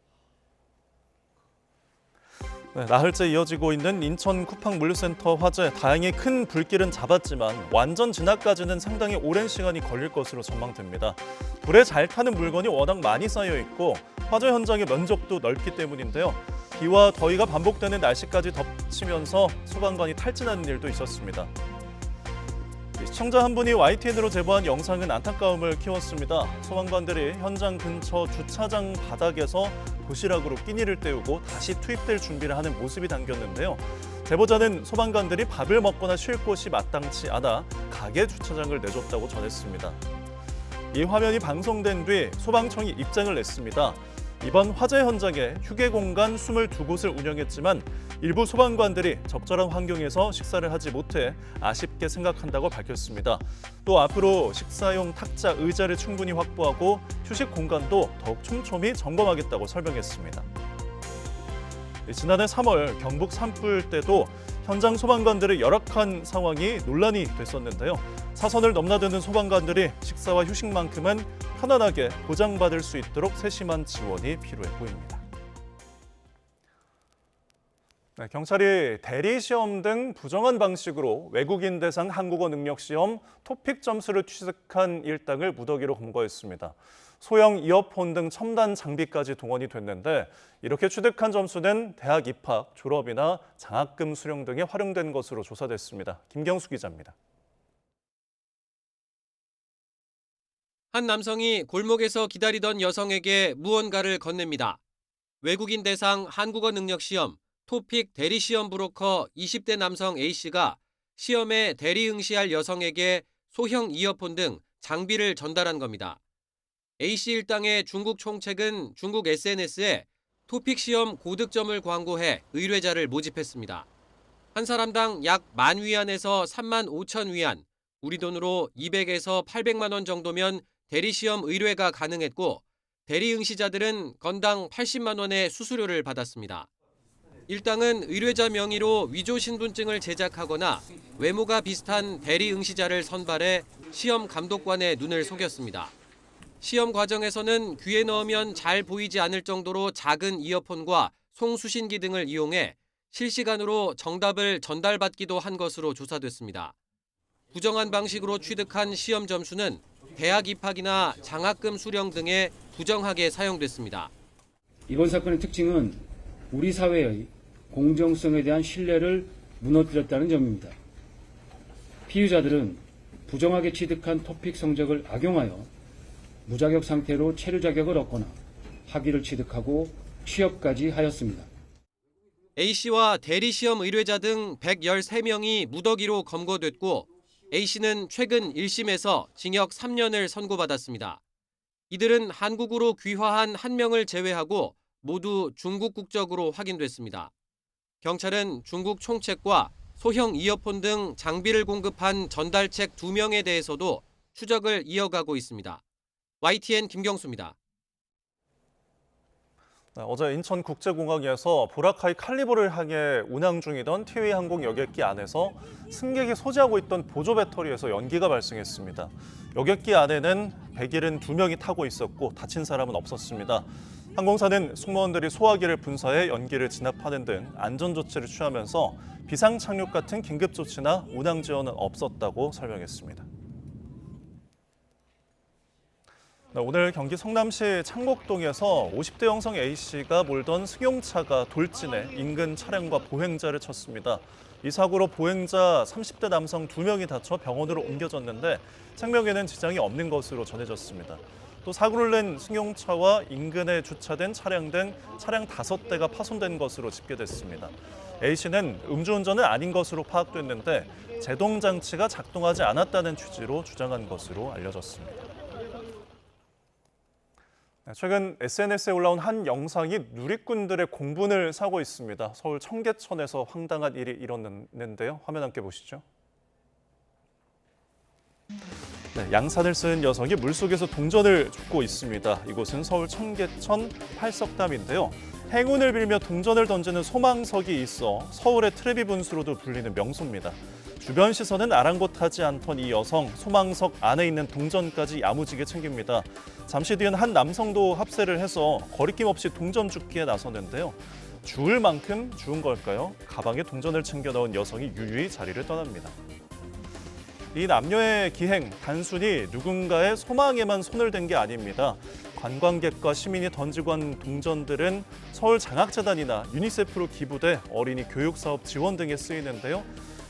나흘째 이어지고 있는 인천 쿠팡 물류센터 화재, 다행히 큰 불길은 잡았지만 완전 진화까지는 상당히 오랜 시간이 걸릴 것으로 전망됩니다. 불에 잘 타는 물건이 워낙 많이 쌓여 있고 화재 현장의 면적도 넓기 때문인데요. 비와 더위가 반복되는 날씨까지 덮치면서 소방관이 탈진하는 일도 있었습니다. 시청자 한 분이 YTN으로 제보한 영상은 안타까움을 키웠습니다. 소방관들이 현장 근처 주차장 바닥에서 도시락으로 끼니를 때우고 다시 투입될 준비를 하는 모습이 담겼는데요. 제보자는 소방관들이 밥을 먹거나 쉴 곳이 마땅치 않아 가게 주차장을 내줬다고 전했습니다. 이 화면이 방송된 뒤 소방청이 입장을 냈습니다. 이번 화재 현장에 휴게 공간 22곳을 운영했지만 일부 소방관들이 적절한 환경에서 식사를 하지 못해 아쉽게 생각한다고 밝혔습니다. 또 앞으로 식사용 탁자, 의자를 충분히 확보하고 휴식 공간도 더욱 촘촘히 점검하겠다고 설명했습니다. 지난해 3월 경북 산불 때도 현장 소방관들의 열악한 상황이 논란이 됐었는데요. 사선을 넘나드는 소방관들이 식사와 휴식만큼은 편안하게 보장받을 수 있도록 세심한 지원이 필요해 보입니다. 경찰이 대리시험 등 부정한 방식으로 외국인 대상 한국어 능력 시험 토픽 점수를 취득한 일당을 무더기로 검거했습니다. 소형 이어폰 등 첨단 장비까지 동원이 됐는데 이렇게 취득한 점수는 대학 입학, 졸업이나 장학금 수령 등에 활용된 것으로 조사됐습니다. 김경수 기자입니다. 한 남성이 골목에서 기다리던 여성에게 무언가를 건넵니다. 외국인 대상 한국어 능력 시험 토픽 대리시험 브로커 20대 남성 A씨가 시험에 대리 응시할 여성에게 소형 이어폰 등 장비를 전달한 겁니다. A씨 일당의 중국 총책은 중국 SNS에 토픽 시험 고득점을 광고해 의뢰자를 모집했습니다. 한 사람당 약 10,000위안에서 35,000위안, 우리 돈으로 200에서 800만 원 정도면 대리시험 의뢰가 가능했고 대리 응시자들은 건당 80만 원의 수수료를 받았습니다. 일당은 의뢰자 명의로 위조 신분증을 제작하거나 외모가 비슷한 대리 응시자를 선발해 시험 감독관의 눈을 속였습니다. 시험 과정에서는 귀에 넣으면 잘 보이지 않을 정도로 작은 이어폰과 송수신기 등을 이용해 실시간으로 정답을 전달받기도 한 것으로 조사됐습니다. 부정한 방식으로 취득한 시험 점수는 대학 입학이나 장학금 수령 등에 부정하게 사용됐습니다. 이번 사건의 특징은 우리 사회의 공정성에 대한 신뢰를 무너뜨렸다는 점입니다. 피의자들은 부정하게 취득한 토픽 성적을 악용하여 무자격 상태로 체류 자격을 얻거나 학위를 취득하고 취업까지 하였습니다. A씨와 대리시험 의뢰자 등 113명이 무더기로 검거됐고 A씨는 최근 1심에서 징역 3년을 선고받았습니다. 이들은 한국으로 귀화한 1명을 제외하고 모두 중국 국적으로 확인됐습니다. 경찰은 중국 총책과 소형 이어폰 등 장비를 공급한 전달책 2명에 대해서도 추적을 이어가고 있습니다. YTN 김경수입니다. 어제 인천국제공항에서 보라카이 칼리버를 향해 운항 중이던 티웨이 항공 여객기 안에서 승객이 소지하고 있던 보조 배터리에서 연기가 발생했습니다. 여객기 안에는 172명이 타고 있었고 다친 사람은 없었습니다. 항공사는 승무원들이 소화기를 분사해 연기를 진압하는 등 안전 조치를 취하면서 비상 착륙 같은 긴급 조치나 운항 지원은 없었다고 설명했습니다. 오늘 경기 성남시 창곡동에서 50대 여성 A씨가 몰던 승용차가 돌진해 인근 차량과 보행자를 쳤습니다. 이 사고로 보행자 30대 남성 2명이 다쳐 병원으로 옮겨졌는데 생명에는 지장이 없는 것으로 전해졌습니다. 또 사고를 낸 승용차와 인근에 주차된 차량 등 차량 5대가 파손된 것으로 집계됐습니다. A씨는 음주운전은 아닌 것으로 파악됐는데 제동장치가 작동하지 않았다는 취지로 주장한 것으로 알려졌습니다. 최근 SNS에 올라온 한 영상이 누리꾼들의 공분을 사고 있습니다. 서울 청계천에서 황당한 일이 일어났는데요. 화면 함께 보시죠. 양산을 쓴 여성이 물속에서 동전을 줍고 있습니다. 이곳은 서울 청계천 팔석담인데요. 행운을 빌며 동전을 던지는 소망석이 있어 서울의 트레비 분수로도 불리는 명소입니다. 주변 시선은 아랑곳하지 않던 이 여성, 소망석 안에 있는 동전까지 야무지게 챙깁니다. 잠시 뒤엔 한 남성도 합세를 해서 거리낌 없이 동전 줍기에 나서는데요. 주울 만큼 주운 걸까요? 가방에 동전을 챙겨 넣은 여성이 유유히 자리를 떠납니다. 이 남녀의 기행, 단순히 누군가의 소망에만 손을 댄 게 아닙니다. 관광객과 시민이 던지고 한 동전들은 서울장학재단이나 유니세프로 기부돼 어린이 교육사업 지원 등에 쓰이는데요.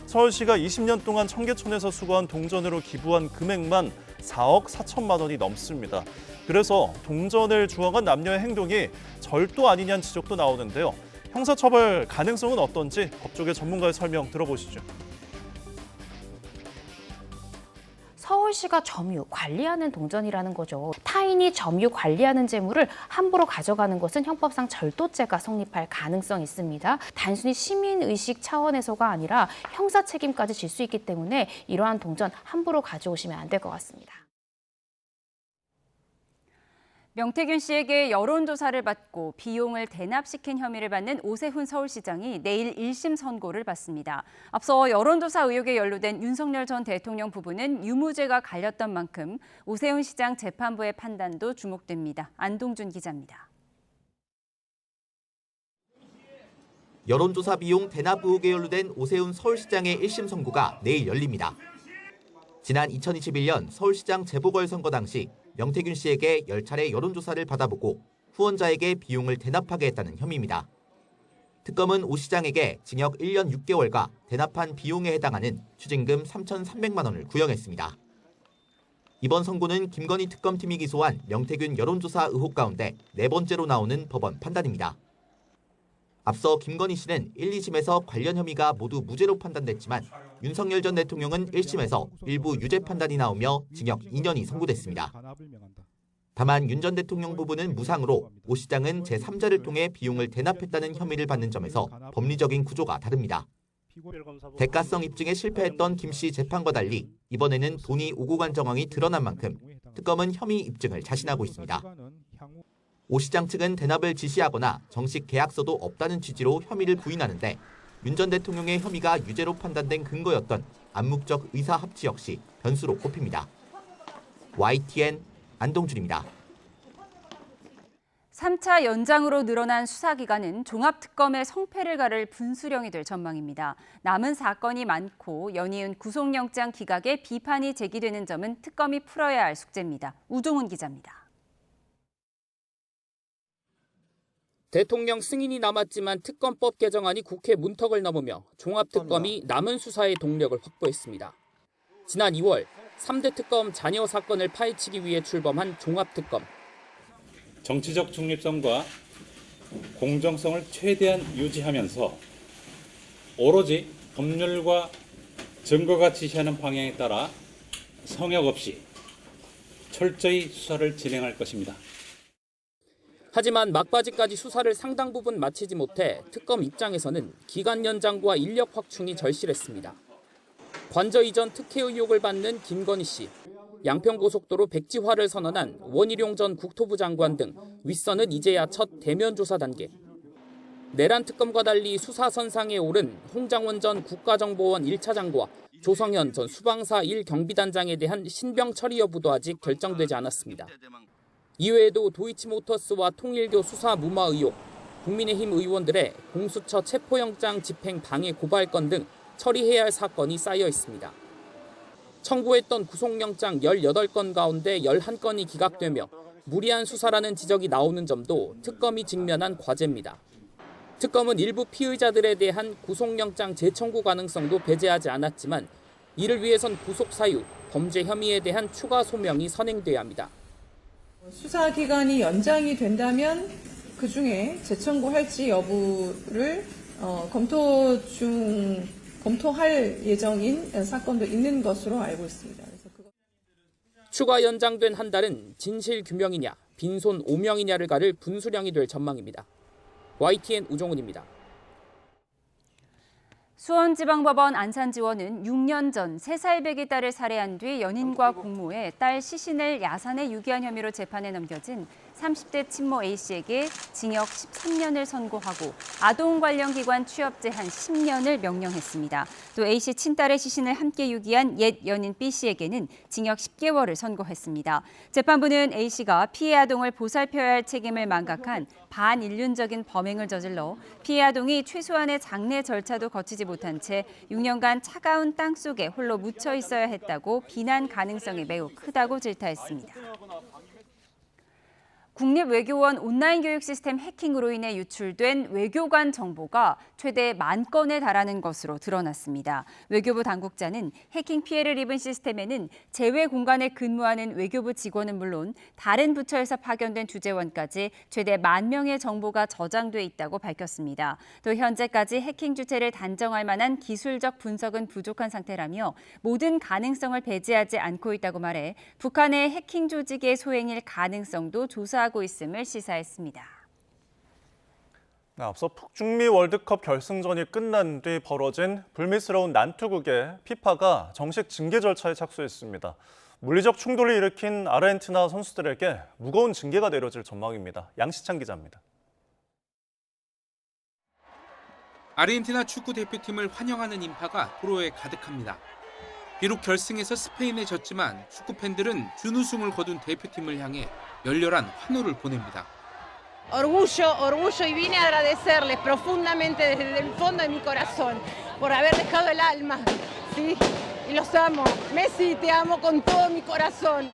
서울시가 20년 동안 청계천에서 수거한 동전으로 기부한 금액만 4억 4천만 원이 넘습니다. 그래서 동전을 주워간 남녀의 행동이 절도 아니냐는 지적도 나오는데요. 형사처벌 가능성은 어떤지 법조계 전문가의 설명 들어보시죠. 서울시가 점유, 관리하는 동전이라는 거죠. 타인이 점유, 관리하는 재물을 함부로 가져가는 것은 형법상 절도죄가 성립할 가능성이 있습니다. 단순히 시민의식 차원에서가 아니라 형사 책임까지 질 수 있기 때문에 이러한 동전 함부로 가져오시면 안 될 것 같습니다. 명태균 씨에게 여론조사를 받고 비용을 대납시킨 혐의를 받는 오세훈 서울시장이 내일 1심 선고를 받습니다. 앞서 여론조사 의혹에 연루된 윤석열 전 대통령 부부는 유무죄가 갈렸던 만큼 오세훈 시장 재판부의 판단도 주목됩니다. 안동준 기자입니다. 여론조사 비용 대납 의혹에 연루된 오세훈 서울시장의 1심 선고가 내일 열립니다. 지난 2021년 서울시장 재보궐선거 당시 명태균 씨에게 10차례 여론조사를 받아보고 후원자에게 비용을 대납하게 했다는 혐의입니다. 특검은 오 시장에게 징역 1년 6개월과 대납한 비용에 해당하는 추징금 3,300만 원을 구형했습니다. 이번 선고는 김건희 특검팀이 기소한 명태균 여론조사 의혹 가운데 4번째로 나오는 법원 판단입니다. 앞서 김건희 씨는 1, 2심에서 관련 혐의가 모두 무죄로 판단됐지만 윤석열 전 대통령은 1심에서 일부 유죄 판단이 나오며 징역 2년이 선고됐습니다. 다만 윤 전 대통령 부부는 무상으로 오 시장은 제3자를 통해 비용을 대납했다는 혐의를 받는 점에서 법리적인 구조가 다릅니다. 대가성 입증에 실패했던 김 씨 재판과 달리 이번에는 돈이 오고 간 정황이 드러난 만큼 특검은 혐의 입증을 자신하고 있습니다. 오 시장 측은 대납을 지시하거나 정식 계약서도 없다는 취지로 혐의를 부인하는데 윤 전 대통령의 혐의가 유죄로 판단된 근거였던 암묵적 의사 합치 역시 변수로 꼽힙니다. YTN 안동준입니다. 3차 연장으로 늘어난 수사기간은 종합특검의 성패를 가를 분수령이 될 전망입니다. 남은 사건이 많고 연이은 구속영장 기각에 비판이 제기되는 점은 특검이 풀어야 할 숙제입니다. 우종훈 기자입니다. 대통령 승인이 남았지만 특검법 개정안이 국회 문턱을 넘으며 종합특검이 남은 수사의 동력을 확보했습니다. 지난 2월 3대 특검 잔여 사건을 파헤치기 위해 출범한 종합특검. 정치적 중립성과 공정성을 최대한 유지하면서 오로지 법률과 증거가 지시하는 방향에 따라 성역 없이 철저히 수사를 진행할 것입니다. 하지만 막바지까지 수사를 상당 부분 마치지 못해 특검 입장에서는 기간 연장과 인력 확충이 절실했습니다. 관저 이전 특혜 의혹을 받는 김건희 씨. 양평고속도로 백지화를 선언한 원희룡 전 국토부 장관 등 윗선은 이제야 첫 대면 조사 단계. 내란 특검과 달리 수사 선상에 오른 홍장원 전 국가정보원 1차장과 조성현 전 수방사 1경비단장에 대한 신병 처리 여부도 아직 결정되지 않았습니다. 이외에도 도이치모터스와 통일교 수사 무마 의혹, 국민의힘 의원들의 공수처 체포영장 집행 방해 고발 건 등 처리해야 할 사건이 쌓여 있습니다. 청구했던 구속영장 18건 가운데 11건이 기각되며 무리한 수사라는 지적이 나오는 점도 특검이 직면한 과제입니다. 특검은 일부 피의자들에 대한 구속영장 재청구 가능성도 배제하지 않았지만 이를 위해선 구속 사유, 범죄 혐의에 대한 추가 소명이 선행돼야 합니다. 수사 기간이 연장이 된다면 그중에 재청구할지 여부를 검토할 예정인 사건도 있는 것으로 알고 있습니다. 추가 연장된 한 달은 진실 규명이냐, 빈손 오명이냐를 가를 분수령이 될 전망입니다. YTN 우종훈입니다. 수원지방법원 안산지원은 6년 전 3살 배기 딸을 살해한 뒤 연인과 공모해 딸 시신을 야산에 유기한 혐의로 재판에 넘겨진 30대 친모 A씨에게 징역 13년을 선고하고 아동 관련 기관 취업 제한 10년을 명령했습니다. 또 A씨 친딸의 시신을 함께 유기한 옛 연인 B씨에게는 징역 10개월을 선고했습니다. 재판부는 A씨가 피해 아동을 보살펴야 할 책임을 망각한 반인륜적인 범행을 저질러 피해 아동이 최소한의 장례 절차도 거치지 못한 채 6년간 차가운 땅 속에 홀로 묻혀 있어야 했다고 비난 가능성이 매우 크다고 질타했습니다. 국립외교원 온라인 교육 시스템 해킹으로 인해 유출된 외교관 정보가 최대 10,000건에 달하는 것으로 드러났습니다. 외교부 당국자는 해킹 피해를 입은 시스템에는 제외 공간에 근무하는 외교부 직원은 물론 다른 부처에서 파견된 주재원까지 최대 10,000명의 정보가 저장돼 있다고 밝혔습니다. 또 현재까지 해킹 주체를 단정할 만한 기술적 분석은 부족한 상태라며 모든 가능성을 배제하지 않고 있다고 말해 북한의 해킹 조직의 소행일 가능성도 조사하고 있음을 시사했습니다. 앞서 북중미 월드컵 결승전이 끝난 뒤 벌어진 불미스러운 난투극에 피파가 정식 징계 절차에 착수했습니다. 물리적 충돌을 일으킨 아르헨티나 선수들에게 무거운 징계가 내려질 전망입니다. 양시창 기자입니다. 아르헨티나 축구 대표팀을 환영하는 인파가 도로에 가득합니다. 비록 결승에서 스페인에 졌지만 축구 팬들은 준우승을 거둔 대표팀을 향해 열렬한 환호를 보냅니다. Orgullo y vine a agradecerles profundamente desde el fondo de mi corazón por haber dejado el alma, sí, y los amo. Messi, te amo con todo mi corazón.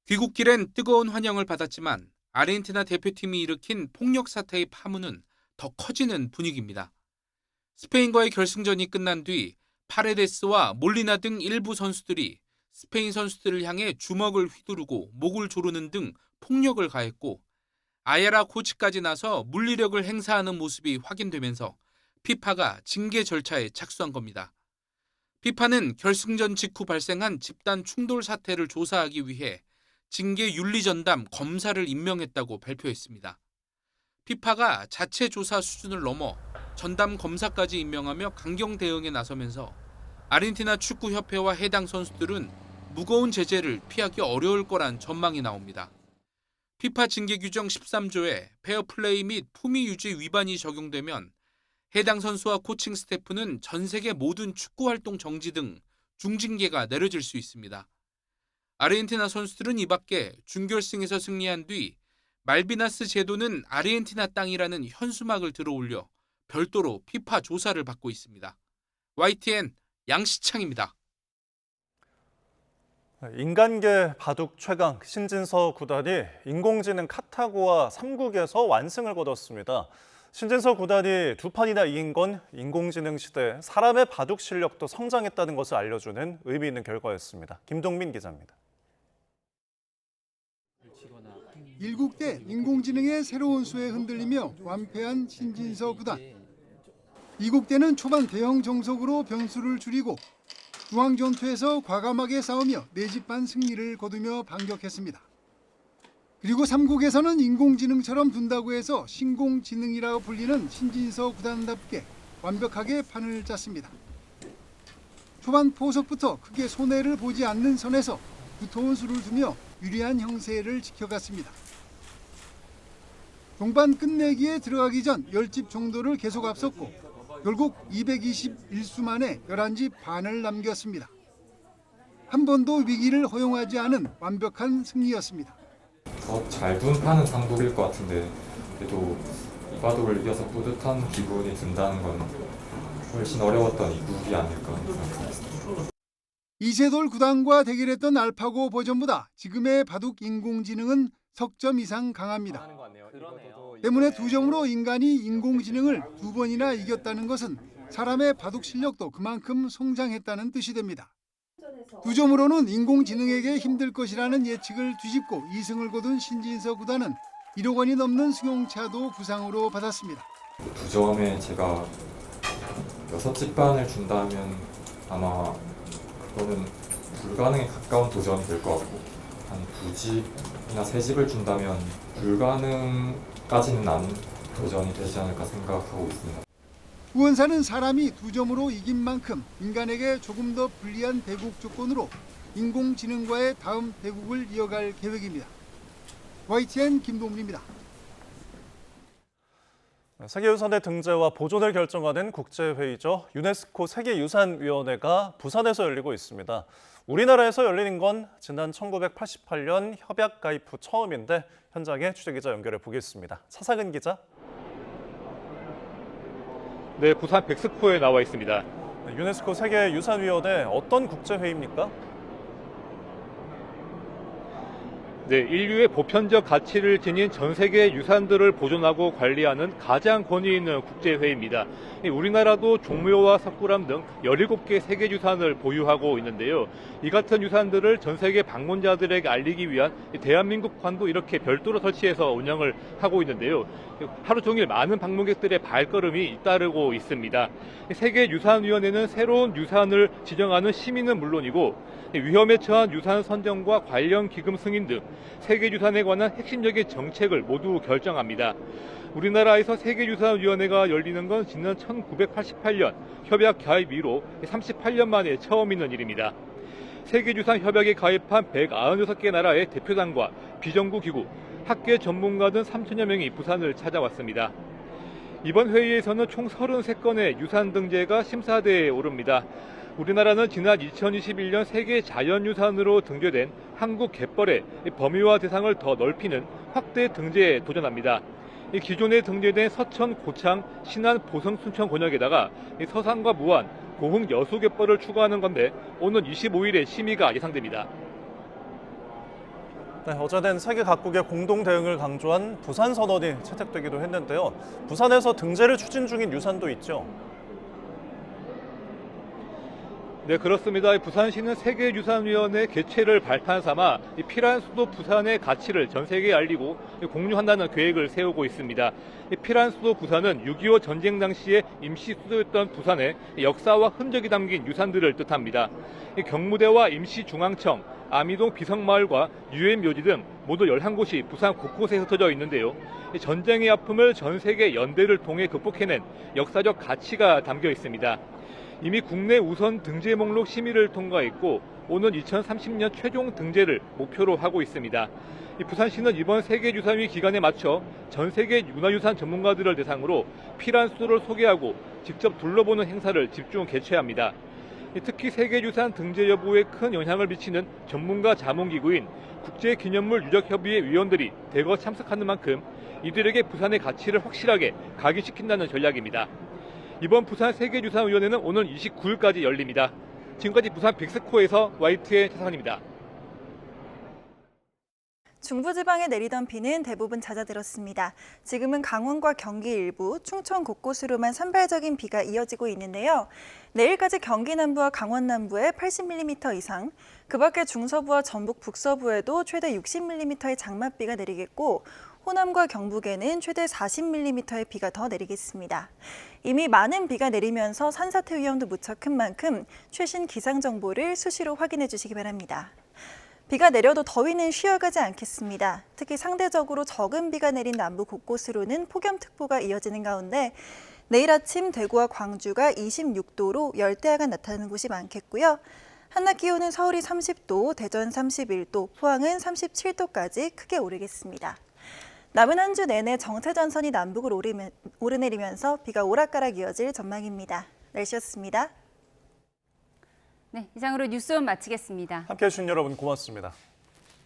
귀국길엔 뜨거운 환영을 받았지만 아르헨티나 대표팀이 일으킨 폭력 사태의 파문은 더 커지는 분위기입니다. 스페인과의 결승전이 끝난 뒤 파레데스와 몰리나 등 일부 선수들이 스페인 선수들을 향해 주먹을 휘두르고 목을 조르는 등 폭력을 가했고 아예라 코치까지 나서 물리력을 행사하는 모습이 확인되면서 피파가 징계 절차에 착수한 겁니다. 피파는 결승전 직후 발생한 집단 충돌 사태를 조사하기 위해 징계 윤리전담 검사를 임명했다고 발표했습니다. 피파가 자체 조사 수준을 넘어 전담 검사까지 임명하며 강경 대응에 나서면서 아르헨티나 축구협회와 해당 선수들은 무거운 제재를 피하기 어려울 거란 전망이 나옵니다. 피파 징계 규정 13조에 페어플레이 및 품위 유지 위반이 적용되면 해당 선수와 코칭 스태프는 전 세계 모든 축구 활동 정지 등 중징계가 내려질 수 있습니다. 아르헨티나 선수들은 이 밖에 준결승에서 승리한 뒤 말비나스 제도는 아르헨티나 땅이라는 현수막을 들어올려 별도로 피파 조사를 받고 있습니다. YTN 양시창입니다. 인간계 바둑 최강 신진서 구단이 인공지능 카타고와 3국에서 완승을 거뒀습니다. 신진서 구단이 2판이나 이긴 건 인공지능 시대에 사람의 바둑 실력도 성장했다는 것을 알려주는 의미 있는 결과였습니다. 김동민 기자입니다. 일국대 인공지능의 새로운 수에 흔들리며 완패한 신진서 구단. 이국대는 초반 대형 정석으로 변수를 줄이고 중앙전투에서 과감하게 싸우며 4집 승리를 거두며 반격했습니다. 그리고 3국에서는 인공지능처럼 둔다고 해서 신공지능이라고 불리는 신진서 구단답게 완벽하게 판을 짰습니다. 초반 포석부터 크게 손해를 보지 않는 선에서 두터운 수를 두며 유리한 형세를 지켜갔습니다. 동반 끝내기에 들어가기 전 10집 정도를 계속 앞섰고 결국 221수 만에 11집 반을 남겼습니다. 한 번도 위기를 허용하지 않은 완벽한 승리였습니다. 더 잘 둔 판은 상독일 것 같은데 그래도 이 바둑을 이겨서 뿌듯한 기분이 든다는 건 훨씬 어려웠던 이국이 아닐까 생각합니다. 이세돌 구단과 대결했던 알파고 버전보다 지금의 바둑 인공지능은 석점 이상 강합니다. 때문에 2점으로 인간이 인공지능을 2번이나 이겼다는 것은 사람의 바둑 실력도 그만큼 성장했다는 뜻이 됩니다. 2점으로는 인공지능에게 힘들 것이라는 예측을 뒤집고 2승을 거둔 신진서 구단은 1억 원이 넘는 승용차도 부상으로 받았습니다. 2점에 제가 6집 반을 준다면 아마 그거는 불가능에 가까운 도전이 될 것 같고 한 2집이나 3집을 준다면 불가능까지는 않은 도전이 되지 않을까 생각하고 있습니다. 후원사는 사람이 2점으로 이긴 만큼 인간에게 조금 더 불리한 대국 조건으로 인공지능과의 다음 대국을 이어갈 계획입니다. YTN 김동훈입니다. 세계유산의 등재와 보존을 결정하는 국제회의죠. 유네스코 세계유산위원회가 부산에서 열리고 있습니다. 우리나라에서 열리는 건 지난 1988년 협약 가입 후 처음인데 현장에 취재기자 연결해 보겠습니다. 차상은 기자. 네, 부산 백스코에 나와 있습니다. 유네스코 세계유산위원회 어떤 국제회의입니까? 네, 인류의 보편적 가치를 지닌 전 세계 유산들을 보존하고 관리하는 가장 권위 있는 국제회의입니다. 우리나라도 종묘와 석굴암 등 17개 세계유산을 보유하고 있는데요. 이 같은 유산들을 전 세계 방문자들에게 알리기 위한 대한민국관도 이렇게 별도로 설치해서 운영을 하고 있는데요. 하루 종일 많은 방문객들의 발걸음이 잇따르고 있습니다. 세계유산위원회는 새로운 유산을 지정하는 심의는 물론이고 위험에 처한 유산 선정과 관련 기금 승인 등 세계유산에 관한 핵심적인 정책을 모두 결정합니다. 우리나라에서 세계유산위원회가 열리는 건 지난 1988년 협약 가입 이후 38년 만에 처음 있는 일입니다. 세계유산협약에 가입한 196개 나라의 대표단과 비정부 기구, 학계 전문가 등 3천여 명이 부산을 찾아왔습니다. 이번 회의에서는 총 33건의 유산 등재가 심사대에 오릅니다. 우리나라는 지난 2021년 세계 자연유산으로 등재된 한국 갯벌의 범위와 대상을 더 넓히는 확대 등재에 도전합니다. 기존에 등재된 서천, 고창, 신안, 보성, 순천 권역에다가 서산과 무안, 고흥, 여수 갯벌을 추가하는 건데 오는 25일에 심의가 예상됩니다. 네, 어제는 세계 각국의 공동 대응을 강조한 부산 선언이 채택되기도 했는데요. 부산에서 등재를 추진 중인 유산도 있죠. 네, 그렇습니다. 부산시는 세계유산위원회 개최를 발판 삼아 피란 수도 부산의 가치를 전 세계에 알리고 공유한다는 계획을 세우고 있습니다. 피란 수도 부산은 6.25 전쟁 당시에 임시 수도였던 부산의 역사와 흔적이 담긴 유산들을 뜻합니다. 경무대와 임시중앙청, 아미동 비성마을과 유엔 묘지 등 모두 11곳이 부산 곳곳에 흩어져 있는데요. 전쟁의 아픔을 전 세계 연대를 통해 극복해낸 역사적 가치가 담겨 있습니다. 이미 국내 우선 등재 목록 심의를 통과했고 오는 2030년 최종 등재를 목표로 하고 있습니다. 부산시는 이번 세계유산위 기간에 맞춰 전 세계 문화유산 전문가들을 대상으로 피란 수도를 소개하고 직접 둘러보는 행사를 집중 개최합니다. 특히 세계유산 등재 여부에 큰 영향을 미치는 전문가 자문기구인 국제기념물 유적협의회 위원들이 대거 참석하는 만큼 이들에게 부산의 가치를 확실하게 각인시킨다는 전략입니다. 이번 부산 세계유산위원회는 오늘 29일까지 열립니다. 지금까지 부산 백스코에서 YTN 차상환입니다. 중부지방에 내리던 비는 대부분 잦아들었습니다. 지금은 강원과 경기 일부, 충청 곳곳으로만 산발적인 비가 이어지고 있는데요. 내일까지 경기 남부와 강원 남부에 80mm 이상, 그 밖에 중서부와 전북 북서부에도 최대 60mm의 장맛비가 내리겠고 호남과 경북에는 최대 40mm의 비가 더 내리겠습니다. 이미 많은 비가 내리면서 산사태 위험도 무척 큰 만큼 최신 기상 정보를 수시로 확인해 주시기 바랍니다. 비가 내려도 더위는 쉬어가지 않겠습니다. 특히 상대적으로 적은 비가 내린 남부 곳곳으로는 폭염특보가 이어지는 가운데 내일 아침 대구와 광주가 26도로 열대야가 나타나는 곳이 많겠고요. 한낮 기온은 서울이 30도, 대전 31도, 포항은 37도까지 크게 오르겠습니다. 남은 한 주 내내 정체전선이 남북을 오르내리면서 비가 오락가락 이어질 전망입니다. 날씨였습니다. 네, 이상으로 뉴스원 마치겠습니다. 함께해 주신 여러분 고맙습니다.